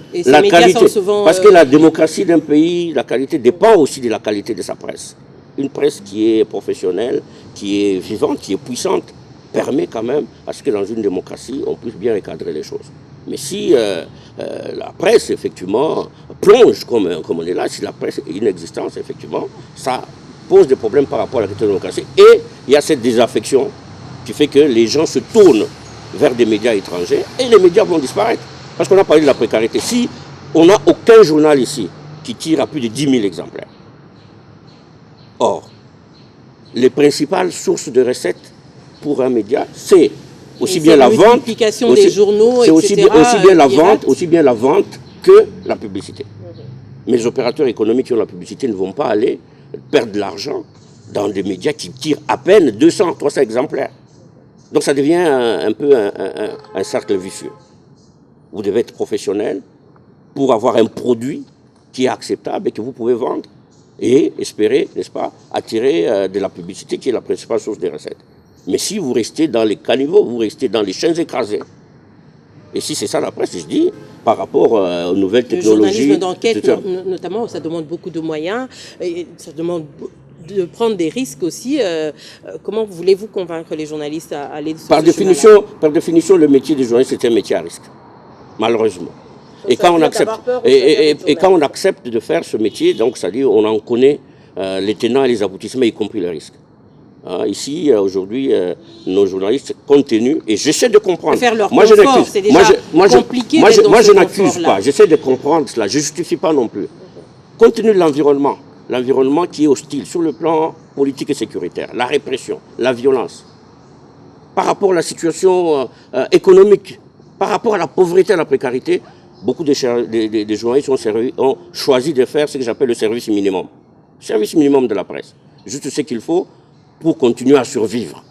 la démocratie d'un pays, la qualité dépend aussi de la qualité de sa presse. Une presse qui est professionnelle, qui est vivante, qui est puissante, permet quand même à ce que dans une démocratie, on puisse bien recadrer les choses. Mais si la presse, effectivement, plonge comme on est là, si la presse est inexistante, effectivement, ça pose des problèmes par rapport à la démocratie. Et il y a cette désaffection qui fait que les gens se tournent vers des médias étrangers et les médias vont disparaître. Parce qu'on a parlé de la précarité. Si on n'a aucun journal ici qui tire à plus de 10 000 exemplaires, or, les principales sources de recettes pour un média, c'est aussi bien la vente, des journaux, c'est aussi bien la vente que la publicité. Mais les opérateurs économiques qui ont la publicité ne vont pas aller perdre de l'argent dans des médias qui tirent à peine 200, 300 exemplaires. Donc ça devient un peu un cercle vicieux. Vous devez être professionnel pour avoir un produit qui est acceptable et que vous pouvez vendre et espérer, n'est-ce pas, attirer de la publicité qui est la principale source des recettes. Mais si vous restez dans les caniveaux, vous restez dans les chaînes écrasées, et si c'est ça la presse, je dis, par rapport aux nouvelles technologies... Le journalisme d'enquête, notamment, ça demande beaucoup de moyens, et ça demande de prendre des risques aussi. Comment voulez-vous convaincre les journalistes à aller sur Par définition, le métier de journaliste, c'est un métier à risque, malheureusement. Et quand on accepte de faire ce métier, donc c'est-à-dire on en connaît les tenants et les aboutissements, y compris les risques. Ici, aujourd'hui, nos journalistes, compte tenu, et j'essaie de comprendre. Faire leur confort, c'est déjà compliqué. Moi, je n'accuse pas, j'essaie de comprendre cela, je ne justifie pas non plus. Compte tenu de l'environnement qui est hostile sur le plan politique et sécuritaire, la répression, la violence, par rapport à la situation économique, par rapport à la pauvreté, à la précarité, beaucoup de journalistes ont choisi de faire ce que j'appelle le service minimum. Service minimum de la presse. Juste ce qu'il faut pour continuer à survivre,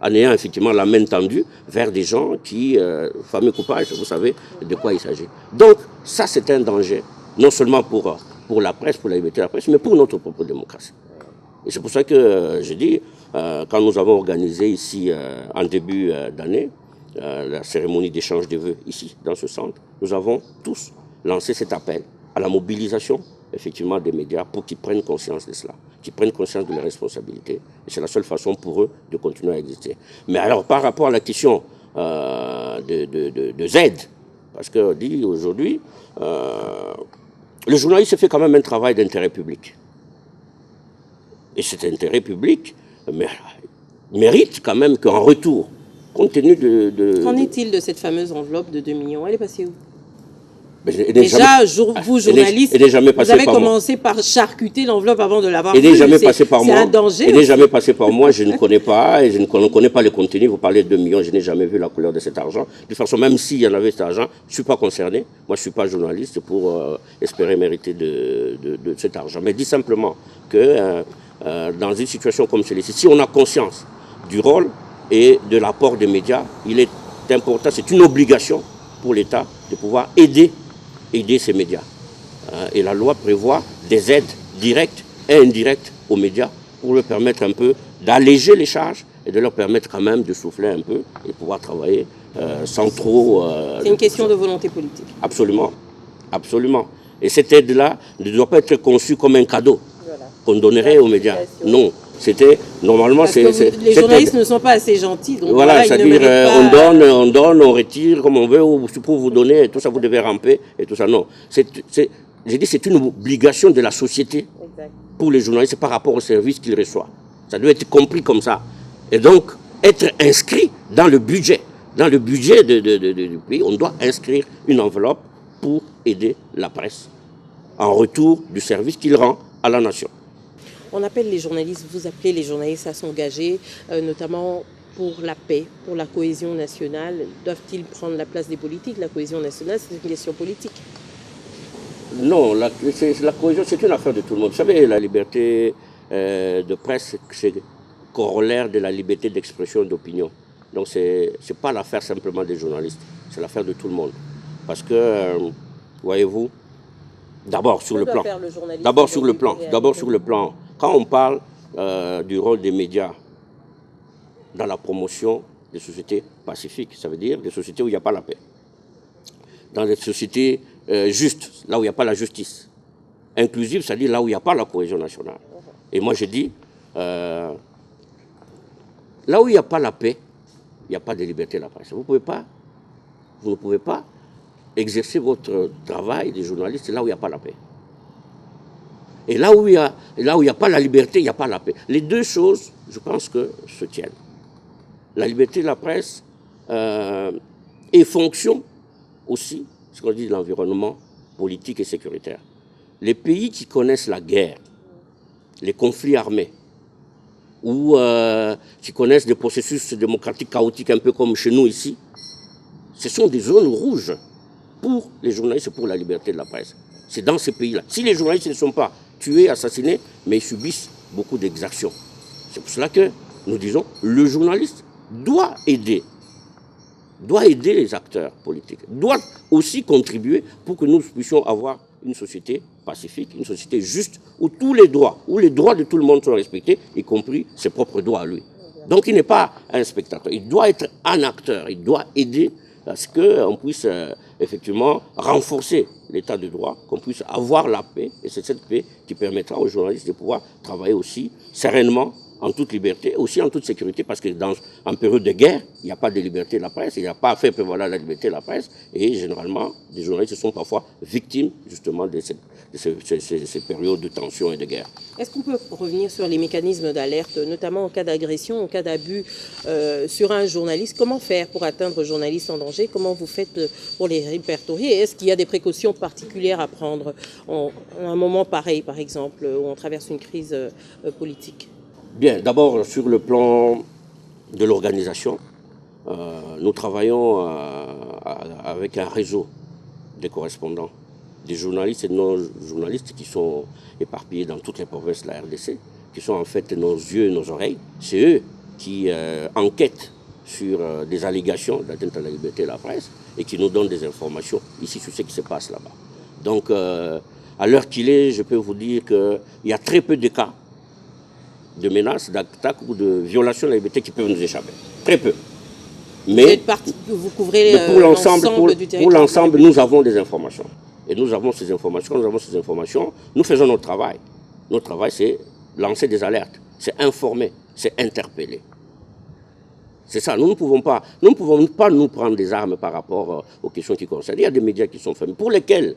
en ayant effectivement la main tendue vers des gens qui, fameux coupables, vous savez de quoi il s'agit. Donc, ça c'est un danger, non seulement pour la presse, pour la liberté de la presse, mais pour notre propre démocratie. Et c'est pour ça que je dis, quand nous avons organisé ici, en début d'année, la cérémonie d'échange de vœux ici, dans ce centre, nous avons tous lancé cet appel à la mobilisation, effectivement, des médias pour qu'ils prennent conscience de cela, qu'ils prennent conscience de leurs responsabilités. Et c'est la seule façon pour eux de continuer à exister. Mais alors, par rapport à la question de Z, parce qu'on dit aujourd'hui, le journaliste fait quand même un travail d'intérêt public. Et cet intérêt public mérite quand même qu'en retour, compte tenu Qu'en est-il de cette fameuse enveloppe de 2 millions? Elle est passée où? Déjà, vous, journalistes, vous avez commencé par charcuter l'enveloppe avant de l'avoir vue. Elle n'est jamais passée par moi. C'est un danger. Elle n'est jamais passée par moi. Je ne connais pas, et je ne connais pas le contenu. Vous parlez de 2 millions, je n'ai jamais vu la couleur de cet argent. De toute façon, même s'il y en avait cet argent, je ne suis pas concerné. Moi, je ne suis pas journaliste pour espérer mériter de cet argent. Mais dis simplement que dans une situation comme celle-ci, si on a conscience du rôle et de l'apport des médias, il est important, c'est une obligation pour l'État de pouvoir aider ces médias. Et la loi prévoit des aides directes et indirectes aux médias pour leur permettre un peu d'alléger les charges et de leur permettre quand même de souffler un peu et pouvoir travailler sans trop... C'est une question de volonté politique. Absolument. Absolument. Et cette aide-là ne doit pas être conçue comme un cadeau qu'on donnerait aux médias. Non. C'était normalement les journalistes ne sont pas assez gentils, donc voilà, c'est-à-dire on donne, on retire comme on veut, ou pour vous donner, et tout ça vous devez ramper et tout ça. Non, j'ai dit c'est une obligation de la société pour les journalistes par rapport au service qu'ils reçoivent. Ça doit être compris comme ça, et donc être inscrit dans le budget du pays. On doit inscrire une enveloppe pour aider la presse en retour du service qu'il rend à la nation. On appelle les journalistes, vous appelez les journalistes à s'engager, notamment pour la paix, pour la cohésion nationale. Doivent-ils prendre la place des politiques? La cohésion nationale, c'est une question politique. Non, la cohésion, c'est une affaire de tout le monde. Vous savez, la liberté de presse, c'est corollaire de la liberté d'expression et d'opinion. Donc, c'est pas l'affaire simplement des journalistes, c'est l'affaire de tout le monde. Parce que, voyez-vous, d'abord sur le plan, quand on parle du rôle des médias dans la promotion des sociétés pacifiques, ça veut dire des sociétés où il n'y a pas la paix. Dans des sociétés justes, là où il n'y a pas la justice. Inclusive, c'est-à-dire là où il n'y a pas la cohésion nationale. Et moi, je dis, là où il n'y a pas la paix, il n'y a pas de liberté de la presse. Vous ne pouvez pas exercer votre travail de journaliste là où il n'y a pas la paix. Et là où il n'y a pas la liberté, il n'y a pas la paix. Les deux choses, je pense que se tiennent. La liberté de la presse est fonction aussi, ce qu'on dit de l'environnement politique et sécuritaire. Les pays qui connaissent la guerre, les conflits armés, ou qui connaissent des processus démocratiques chaotiques un peu comme chez nous ici, ce sont des zones rouges pour les journalistes et pour la liberté de la presse. C'est dans ces pays-là. Si les journalistes ne sont pas tués, assassinés, mais ils subissent beaucoup d'exactions. C'est pour cela que nous disons le journaliste doit aider les acteurs politiques, doit aussi contribuer pour que nous puissions avoir une société pacifique, une société juste, où tous les droits, où les droits de tout le monde sont respectés, y compris ses propres droits à lui. Donc il n'est pas un spectateur, il doit être un acteur, il doit aider à ce qu'on puisse effectivement renforcer l'état de droit, qu'on puisse avoir la paix, et c'est cette paix qui permettra aux journalistes de pouvoir travailler aussi sereinement, en toute liberté, aussi en toute sécurité, parce que en période de guerre, il n'y a pas de liberté de la presse, il n'y a pas fait prévaloir la liberté de la presse, et généralement, les journalistes sont parfois victimes justement de ces périodes de tension et de guerre. Est-ce qu'on peut revenir sur les mécanismes d'alerte, notamment en cas d'agression, en cas d'abus sur un journaliste? Comment faire pour atteindre un journaliste en danger? Comment vous faites pour les répertorier? Est-ce qu'il y a des précautions particulières à prendre en un moment pareil, par exemple, où on traverse une crise politique? Bien, d'abord sur le plan de l'organisation, nous travaillons avec un réseau de correspondants, des journalistes et de non-journalistes qui sont éparpillés dans toutes les provinces de la RDC, qui sont en fait nos yeux et nos oreilles. C'est eux qui enquêtent sur des allégations d'atteinte à la liberté de la presse et qui nous donnent des informations ici sur ce qui se passe là-bas. Donc, à l'heure qu'il est, je peux vous dire qu'il y a très peu de cas de menaces, d'attaques ou de violations de la liberté qui peuvent nous échapper. Très peu. Mais vous couvrez l'ensemble du territoire. Pour l'ensemble, nous avons des informations. Et nous avons ces informations, nous faisons notre travail. Notre travail, c'est lancer des alertes, c'est informer, c'est interpeller. C'est ça, nous ne pouvons pas nous prendre des armes par rapport aux questions qui concernent. Il y a des médias qui sont fermés, pour lesquels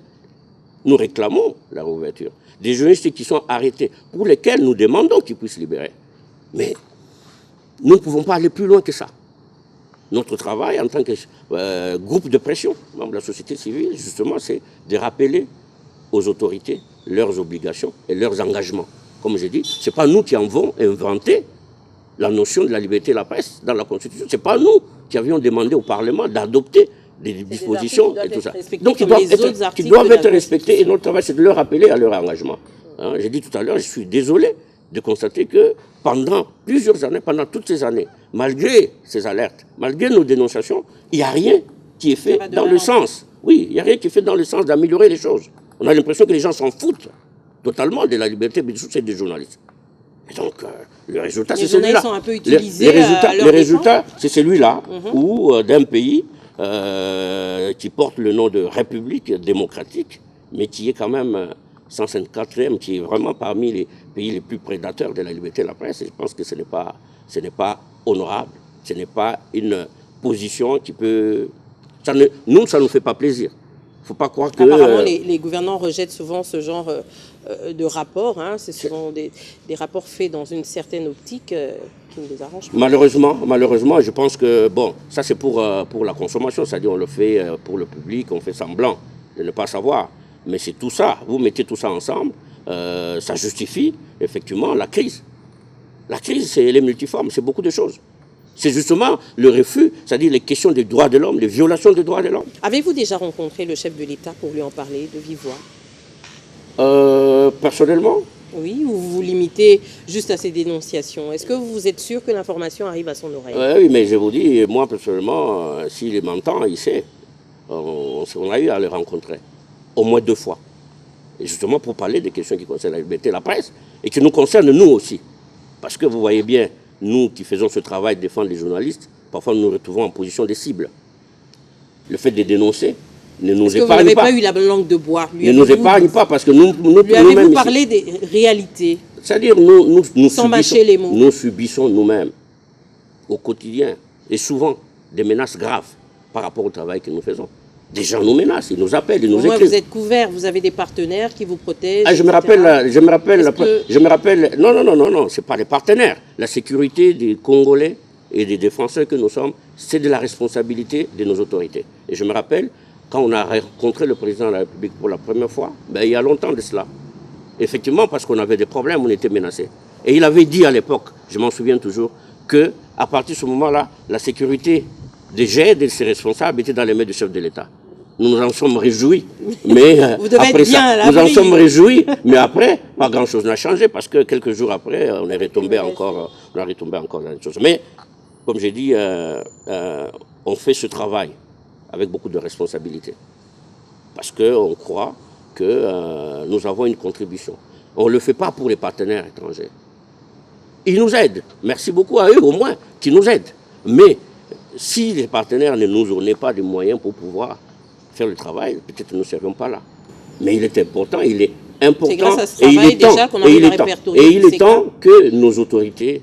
nous réclamons la réouverture. Des journalistes qui sont arrêtés, pour lesquels nous demandons qu'ils puissent libérer. Mais nous ne pouvons pas aller plus loin que ça. Notre travail en tant que groupe de pression, membre de la société civile, justement, c'est de rappeler aux autorités leurs obligations et leurs engagements. Comme je dis, ce n'est pas nous qui avons inventé la notion de la liberté de la presse dans la Constitution. Ce n'est pas nous qui avions demandé au Parlement d'adopter des dispositions et tout ça. Donc, qui doivent être respectés, et notre travail, c'est de leur rappeler à leur engagement. Hein, j'ai dit tout à l'heure, je suis désolé de constater que pendant plusieurs années, pendant toutes ces années, malgré ces alertes, malgré nos dénonciations, il n'y a rien qui est fait dans le sens. Oui, il n'y a rien qui est fait dans le sens d'améliorer les choses. On a l'impression que les gens s'en foutent totalement de la liberté des journalistes. Et donc, le résultat, c'est celui-là. Les journalistes sont un peu utilisés. Les résultats, c'est celui-là, où d'un pays qui porte le nom de République démocratique, mais qui est quand même 154e, qui est vraiment parmi les pays les plus prédateurs de la liberté de la presse. Et je pense que ce n'est pas honorable, ce n'est pas une position qui peut... ça ne nous fait pas plaisir. Il ne faut pas croire que... Apparemment, les gouvernants rejettent souvent ce genre de rapports. Hein. C'est souvent des rapports faits dans une certaine optique qui ne les arrange pas. Malheureusement, je pense que, bon, ça c'est pour la consommation, c'est-à-dire on le fait pour le public, on fait semblant de ne pas savoir. Mais c'est tout ça, vous mettez tout ça ensemble, ça justifie effectivement la crise. La crise, elle est multiforme, c'est beaucoup de choses. C'est justement le refus, c'est-à-dire les questions des droits de l'homme, les violations des droits de l'homme. Avez-vous déjà rencontré le chef de l'État pour lui en parler de vive voix? Personnellement, Oui, ou vous vous limitez juste à ces dénonciations? Est-ce que vous êtes sûr que l'information arrive à son oreille? oui, mais je vous dis, moi personnellement, s'il m'entend, il sait. On a eu à le rencontrer, au moins 2 fois. Et justement pour parler des questions qui concernent la liberté de la presse et qui nous concernent nous aussi. Parce que vous voyez bien, nous qui faisons ce travail de défendre les journalistes, parfois nous nous retrouvons en position de cible. Le fait de dénoncer ne nous Est-ce que vous épargne n'avez pas. pas eu la langue de bois? Ne nous épargne pas parce que Lui avez-vous nous-mêmes parlé des réalités c'est-à-dire sans mâcher les mots? nous subissons nous-mêmes au quotidien et souvent des menaces graves par rapport au travail que nous faisons. Des gens nous menacent, ils nous appellent, ils nous Au moins, écrivent. vous êtes couvert, vous avez des partenaires qui vous protègent. Ah, je me etc. rappelle, non, c'est pas les partenaires. La sécurité des Congolais et des défenseurs que nous sommes, c'est de la responsabilité de nos autorités. Et je me rappelle, quand on a rencontré le président de la République pour la première fois, il y a longtemps de cela, effectivement, parce qu'on avait des problèmes, on était menacés. Et il avait dit à l'époque, je m'en souviens toujours, qu'à partir de ce moment-là, la sécurité des GED et de ses responsables était dans les mains du chef de l'État. Nous nous en sommes réjouis, mais après ça, nous en sommes réjouis, mais après, pas grand-chose n'a changé parce que quelques jours après, on est retombé encore dans les choses. Mais, comme j'ai dit, on fait ce travail avec beaucoup de responsabilité parce qu'on croit que nous avons une contribution. On ne le fait pas pour les partenaires étrangers. Ils nous aident. Merci beaucoup à eux, au moins, qui nous aident. Mais si les partenaires ne nous donnaient pas des moyens pour pouvoir faire le travail, peut-être nous ne serions pas là. Mais il est important, il est important. C'est grâce à ce travail déjà qu'on arrive à répertorier. Et il est temps que nos autorités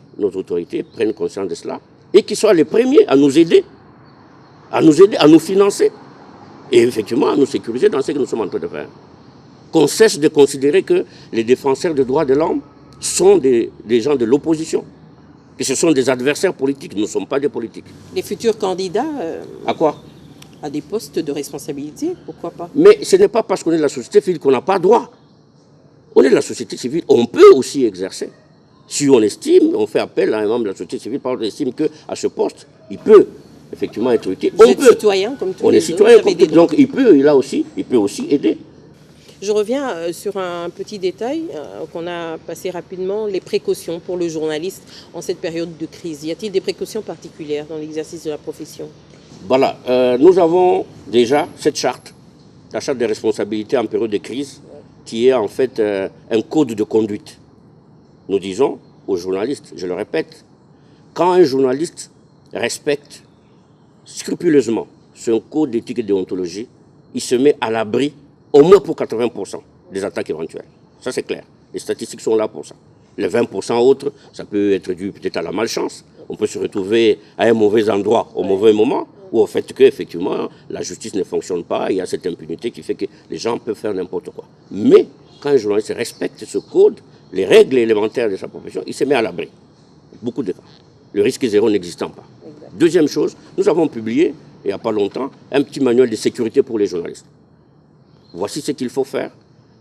prennent conscience de cela et qu'ils soient les premiers à nous aider, à nous financer et effectivement à nous sécuriser dans ce que nous sommes en train de faire. Qu'on cesse de considérer que les défenseurs des droits de l'homme sont des gens de l'opposition, que ce sont des adversaires politiques. Nous ne sommes pas des politiques. Les futurs candidats à quoi? À des postes de responsabilité, pourquoi pas? Mais ce n'est pas parce qu'on est de la société civile qu'on n'a pas droit. On est de la société civile, on peut aussi exercer. Si on estime, on fait appel à un membre de la société civile, par exemple, on estime qu'à ce poste, il peut effectivement être utile. Vous êtes citoyen comme tous les autres. On est citoyen comme tous, donc il peut aussi aider. Je reviens sur un petit détail qu'on a passé rapidement, les précautions pour le journaliste en cette période de crise. Y a-t-il des précautions particulières dans l'exercice de la profession? Voilà, nous avons déjà cette charte, la charte des responsabilités en période de crise, qui est en fait un code de conduite. Nous disons aux journalistes, je le répète, quand un journaliste respecte scrupuleusement ce code d'éthique et de déontologie, il se met à l'abri au moins pour 80% des attaques éventuelles. Ça c'est clair, les statistiques sont là pour ça. Les 20% autres, ça peut être dû peut-être à la malchance. On peut se retrouver à un mauvais endroit au mauvais moment, ou au fait qu'effectivement, la justice ne fonctionne pas, il y a cette impunité qui fait que les gens peuvent faire n'importe quoi. Mais quand un journaliste respecte ce code, les règles élémentaires de sa profession, il se met à l'abri. Beaucoup de cas. Le risque zéro n'existant pas. Deuxième chose, nous avons publié, il n'y a pas longtemps, un petit manuel de sécurité pour les journalistes. Voici ce qu'il faut faire,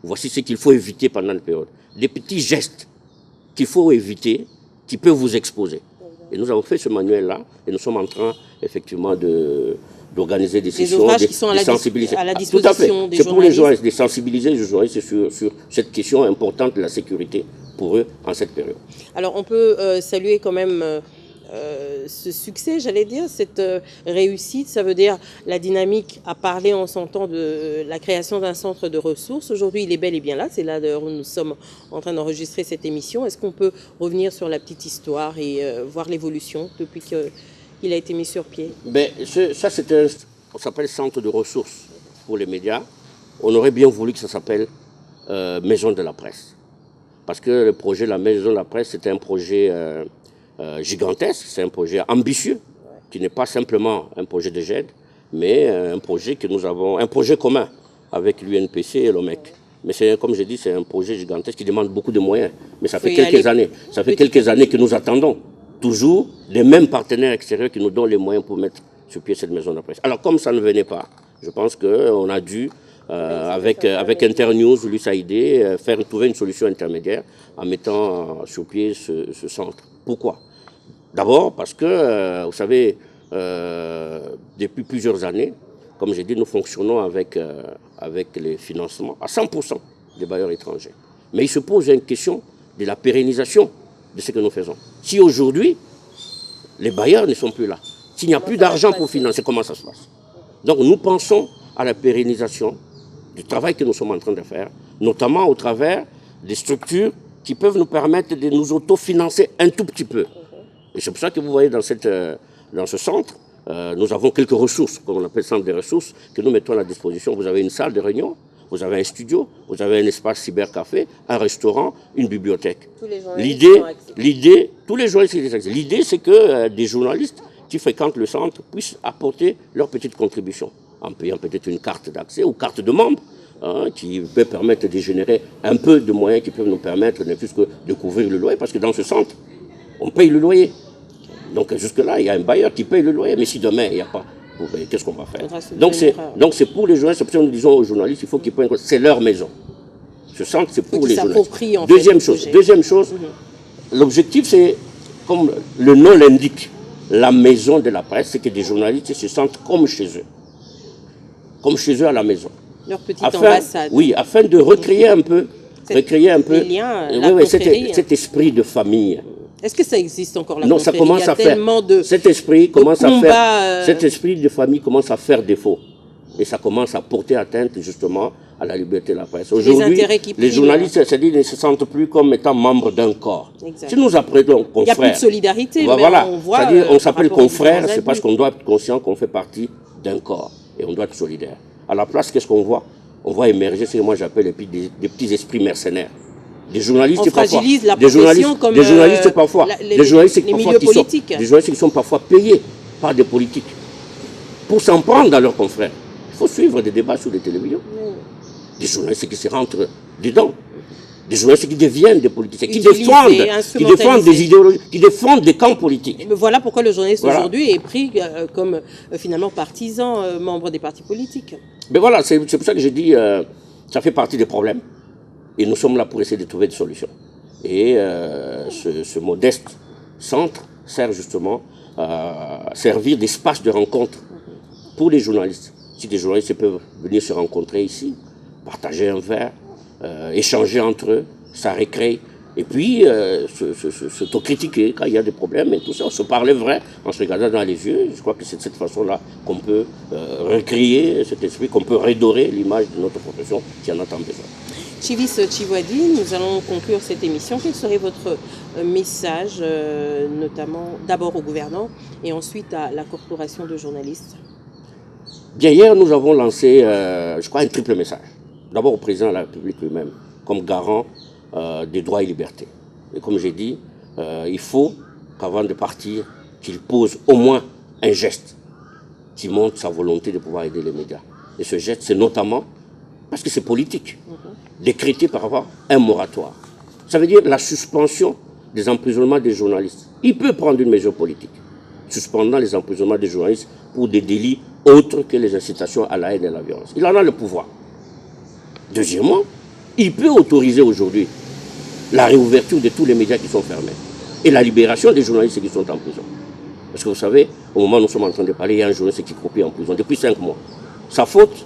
voici ce qu'il faut éviter pendant la période. Des petits gestes qu'il faut éviter, qui peuvent vous exposer. Et nous avons fait ce manuel-là, et nous sommes en train, effectivement, d'organiser des sessions, de sensibiliser. À la disposition des journalistes. C'est pour les journalistes, de sensibiliser les journalistes sur cette question importante de la sécurité pour eux en cette période. Alors, on peut saluer quand même ce succès, j'allais dire, cette réussite. Ça veut dire la dynamique à parler en son temps de la création d'un centre de ressources. Aujourd'hui, il est bel et bien là. C'est là d'ailleurs où nous sommes en train d'enregistrer cette émission. Est-ce qu'on peut revenir sur la petite histoire et voir l'évolution depuis qu'il a été mis sur pied? Ça, on s'appelle centre de ressources pour les médias. On aurait bien voulu que ça s'appelle Maison de la presse. Parce que le projet de la Maison de la presse, c'était un projet gigantesque, c'est un projet ambitieux, qui n'est pas simplement un projet de GED, mais un projet que nous avons, un projet commun avec l'UNPC et l'OMEC. Mais comme je dis, c'est un projet gigantesque qui demande beaucoup de moyens. Mais ça fait quelques années. Ça fait quelques années que nous attendons toujours les mêmes partenaires extérieurs qui nous donnent les moyens pour mettre sur pied cette maison de la presse. Alors comme ça ne venait pas, je pense qu'on a dû, avec Internews, l'USAID, trouver une solution intermédiaire en mettant sur pied ce centre. Pourquoi? D'abord parce que, vous savez, depuis plusieurs années, comme j'ai dit, nous fonctionnons avec les financements à 100% des bailleurs étrangers. Mais il se pose une question de la pérennisation de ce que nous faisons. Si aujourd'hui, les bailleurs ne sont plus là, s'il n'y a plus d'argent pour financer, comment ça se passe? Donc nous pensons à la pérennisation du travail que nous sommes en train de faire, notamment au travers des structures qui peuvent nous permettre de nous autofinancer un tout petit peu. Et c'est pour ça que vous voyez dans ce centre, nous avons quelques ressources, comme on appelle centre des ressources, que nous mettons à la disposition. Vous avez une salle de réunion, vous avez un studio, vous avez un espace cybercafé, un restaurant, une bibliothèque. Tous les journalistes tous les journalistes, l'idée c'est que des journalistes qui fréquentent le centre puissent apporter leur petite contribution, en payant peut-être une carte d'accès ou carte de membre, qui peut permettre de générer un peu de moyens qui peuvent nous permettre ne plus que de couvrir le loyer, parce que dans ce centre, on paye le loyer. Donc jusque-là, il y a un bailleur qui paye le loyer, mais si demain il n'y a pas, qu'est-ce qu'on va faire? Donc c'est pour les journalistes, c'est pour ça que nous disons aux journalistes, il faut qu'ils prennent, c'est leur maison. Ce centre, c'est pour les journalistes. Deuxième chose, l'objectif c'est, comme le nom l'indique, la maison de la presse, c'est que des journalistes se sentent comme chez eux. Comme chez eux à la maison. Leur petite ambassade. Oui, afin de recréer un peu cet esprit de famille. Est-ce que ça existe encore, la Non, ça commence à faire. Cet esprit de famille commence à faire défaut. Et ça commence à porter atteinte justement à la liberté de la presse. Aujourd'hui, les journalistes ne se sentent plus comme étant membres d'un corps. Exact. Si nous apprenons confrères... Il n'y a plus de solidarité, mais voilà. on voit... C'est-à-dire on s'appelle confrères, c'est parce qu'on doit être conscient qu'on fait partie d'un corps. Et on doit être solidaire. À la place, qu'est-ce qu'on voit? On voit émerger ce que moi j'appelle des petits esprits mercenaires. Des journalistes on fragilise la profession comme des journalistes parfois, les milieux politiques. Des journalistes qui sont parfois payés par des politiques pour s'en prendre à leurs confrères. Il faut suivre des débats sur les télévisions. Des journalistes qui se rentrent dedans. Des journalistes qui deviennent des politiciens, qui défendent des idéologies, qui défendent des camps politiques. Mais voilà pourquoi le journaliste aujourd'hui est pris comme finalement partisan, membre des partis politiques. Mais voilà, c'est pour ça que je dis, ça fait partie des problèmes. Et nous sommes là pour essayer de trouver des solutions. Et ce modeste centre sert justement à servir d'espace de rencontre pour les journalistes. Si des journalistes peuvent venir se rencontrer ici, partager un verre, échanger entre eux, ça récrée. Et puis, s'autocritiquer quand il y a des problèmes et tout ça. On se parlait vrai en se regardant dans les yeux. Je crois que c'est de cette façon-là qu'on peut recréer cet esprit, qu'on peut redorer l'image de notre profession qui en a tant besoin. Chivis Chiwadi, nous allons conclure cette émission. Quel serait votre message, notamment d'abord aux gouvernants et ensuite à la corporation de journalistes? Bien, hier, nous avons lancé, je crois, un triple message. D'abord au président de la République lui-même, comme garant des droits et libertés. Et comme j'ai dit, il faut qu'avant de partir, qu'il pose au moins un geste qui montre sa volonté de pouvoir aider les médias. Et ce geste, c'est notamment, parce que c'est politique, décréter par rapport à un moratoire. Ça veut dire la suspension des emprisonnements des journalistes. Il peut prendre une mesure politique, suspendant les emprisonnements des journalistes pour des délits autres que les incitations à la haine et à la violence. Il en a le pouvoir. Deuxièmement, il peut autoriser aujourd'hui la réouverture de tous les médias qui sont fermés et la libération des journalistes qui sont en prison. Parce que vous savez, au moment où nous sommes en train de parler, il y a un journaliste qui copie en prison depuis 5 mois. Sa faute,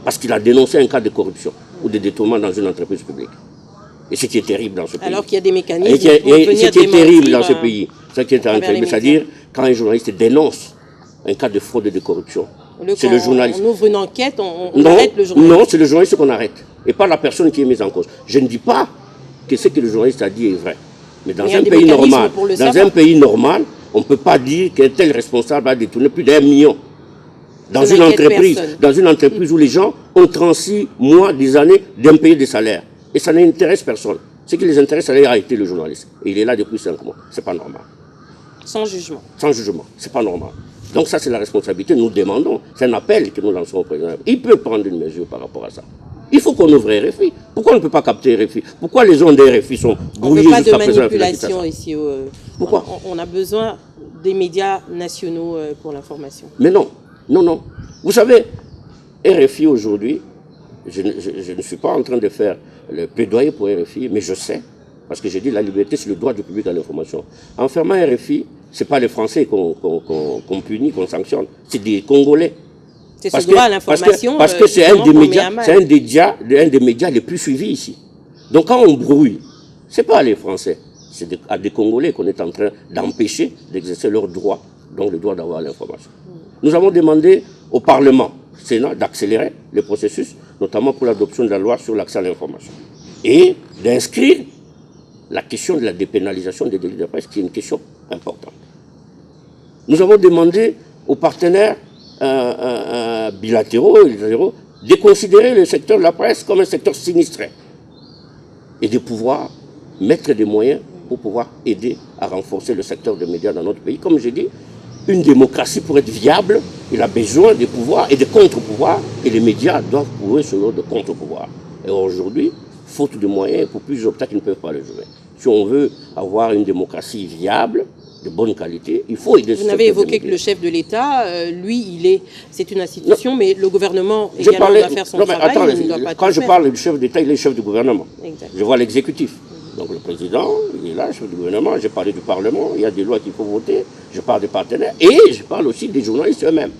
parce qu'il a dénoncé un cas de corruption ou de détournement dans une entreprise publique. Et ce qui est terrible dans ce pays. Alors qu'il y a des mécanismes pour venir ce qui est terrible dans ce pays, c'est-à-dire quand un journaliste dénonce un cas de fraude et de corruption, c'est le journaliste. On ouvre une enquête, on arrête le journaliste. Non, c'est le journaliste qu'on arrête, et pas la personne qui est mise en cause. Je ne dis pas que ce que le journaliste a dit est vrai. Mais dans un pays normal, on ne peut pas dire qu'un tel responsable a détourné plus d'1 million. Dans une entreprise où les gens ont 36 mois, des années d'impayés de salaire. Et ça n'intéresse personne. Ce qui les intéresse, c'est arrêter le journaliste. Et il est là depuis 5 mois. C'est pas normal. Sans jugement. Sans jugement. C'est pas normal. Donc ça, c'est la responsabilité. Nous demandons. C'est un appel que nous lançons au président. Il peut prendre une mesure par rapport à ça. Il faut qu'on ouvre RFI. Pourquoi on ne peut pas capter RFI? Pourquoi les ondes de RFI sont brouillées jusqu'à présent? On ne veut pas de manipulation ici. Pourquoi? On a besoin des médias nationaux pour l'information. Mais non. Non, non. Vous savez, RFI aujourd'hui, je ne suis pas en train de faire le plaidoyer pour RFI, mais je sais, parce que j'ai dit la liberté, c'est le droit du public à l'information. En fermant RFI, ce n'est pas les Français qu'on punit, qu'on sanctionne, c'est des Congolais C'est ce droit à l'information. Parce que c'est un des médias les plus suivis ici. Donc quand on brouille, ce n'est pas les Français, c'est à des Congolais qu'on est en train d'empêcher d'exercer leur droit, donc le droit d'avoir l'information. Nous avons demandé au Parlement, au Sénat, d'accélérer le processus, notamment pour l'adoption de la loi sur l'accès à l'information. Et d'inscrire la question de la dépénalisation des délits de presse, qui est une question importante. Nous avons demandé aux partenaires bilatéraux de considérer le secteur de la presse comme un secteur sinistré et de pouvoir mettre des moyens pour pouvoir aider à renforcer le secteur des médias dans notre pays. Comme je dis, une démocratie pour être viable, il a besoin de pouvoirs et de contre-pouvoirs, et les médias doivent jouer ce rôle de contre-pouvoir. Et aujourd'hui, faute de moyens, pour plusieurs obstacles, ils ne peuvent pas le jouer. Si on veut avoir une démocratie viable, de bonne qualité, il faut aider. Vous avez évoqué que le chef de l'État, lui, c'est une institution, mais le gouvernement également doit faire son travail. Attends, il ne doit pas quand je faire. parle du chef d'État, il est chef du gouvernement. Exact. Je vois l'exécutif. Donc le président, il est là, chef du gouvernement. J'ai parlé du Parlement, il y a des lois qu'il faut voter. Je parle des partenaires et je parle aussi des journalistes eux-mêmes.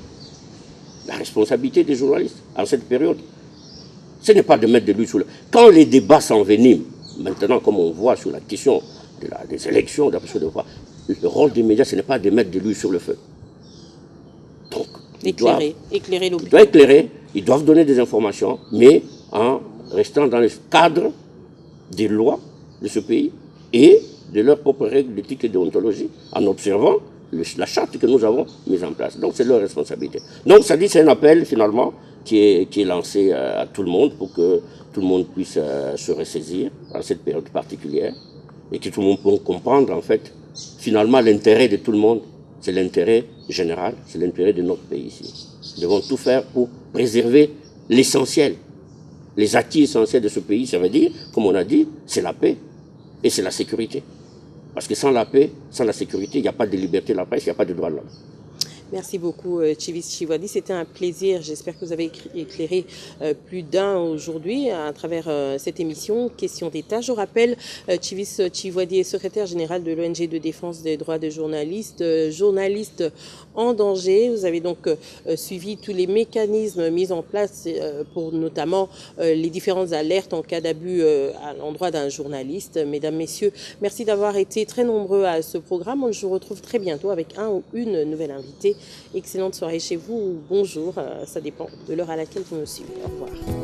La responsabilité des journalistes en cette période, ce n'est pas de mettre de l'huile sur le... Quand les débats s'enveniment, maintenant comme on voit sur la question des élections, le rôle des médias, ce n'est pas de mettre de l'huile sur le feu. Donc, éclairer l'opinion. Ils doivent éclairer, ils doivent donner des informations, mais en restant dans le cadre des lois de ce pays et de leurs propres règles d'éthique et de déontologie, en observant la charte que nous avons mise en place. Donc c'est leur responsabilité. Donc ça dit, c'est un appel finalement qui est lancé à tout le monde pour que tout le monde puisse se ressaisir dans cette période particulière et que tout le monde puisse comprendre en fait finalement l'intérêt de tout le monde, c'est l'intérêt général, c'est l'intérêt de notre pays ici. Nous devons tout faire pour préserver l'essentiel, les acquis essentiels de ce pays. Ça veut dire, comme on a dit, c'est la paix et c'est la sécurité. Parce que sans la paix, sans la sécurité, il n'y a pas de liberté de la presse, il n'y a pas de droit de l'homme. Merci beaucoup, Chivis Chivwadi. C'était un plaisir. J'espère que vous avez éclairé plus d'un aujourd'hui à travers cette émission Question d'État. Je rappelle, Chivis Chivwadi est secrétaire général de l'ONG de défense des droits des journalistes, journaliste en danger. Vous avez donc suivi tous les mécanismes mis en place pour notamment les différentes alertes en cas d'abus à l'endroit d'un journaliste. Mesdames, Messieurs, merci d'avoir été très nombreux à ce programme. Je vous retrouve très bientôt avec un ou une nouvelle invitée. Excellente soirée chez vous ou bonjour, ça dépend de l'heure à laquelle vous me suivez. Au revoir.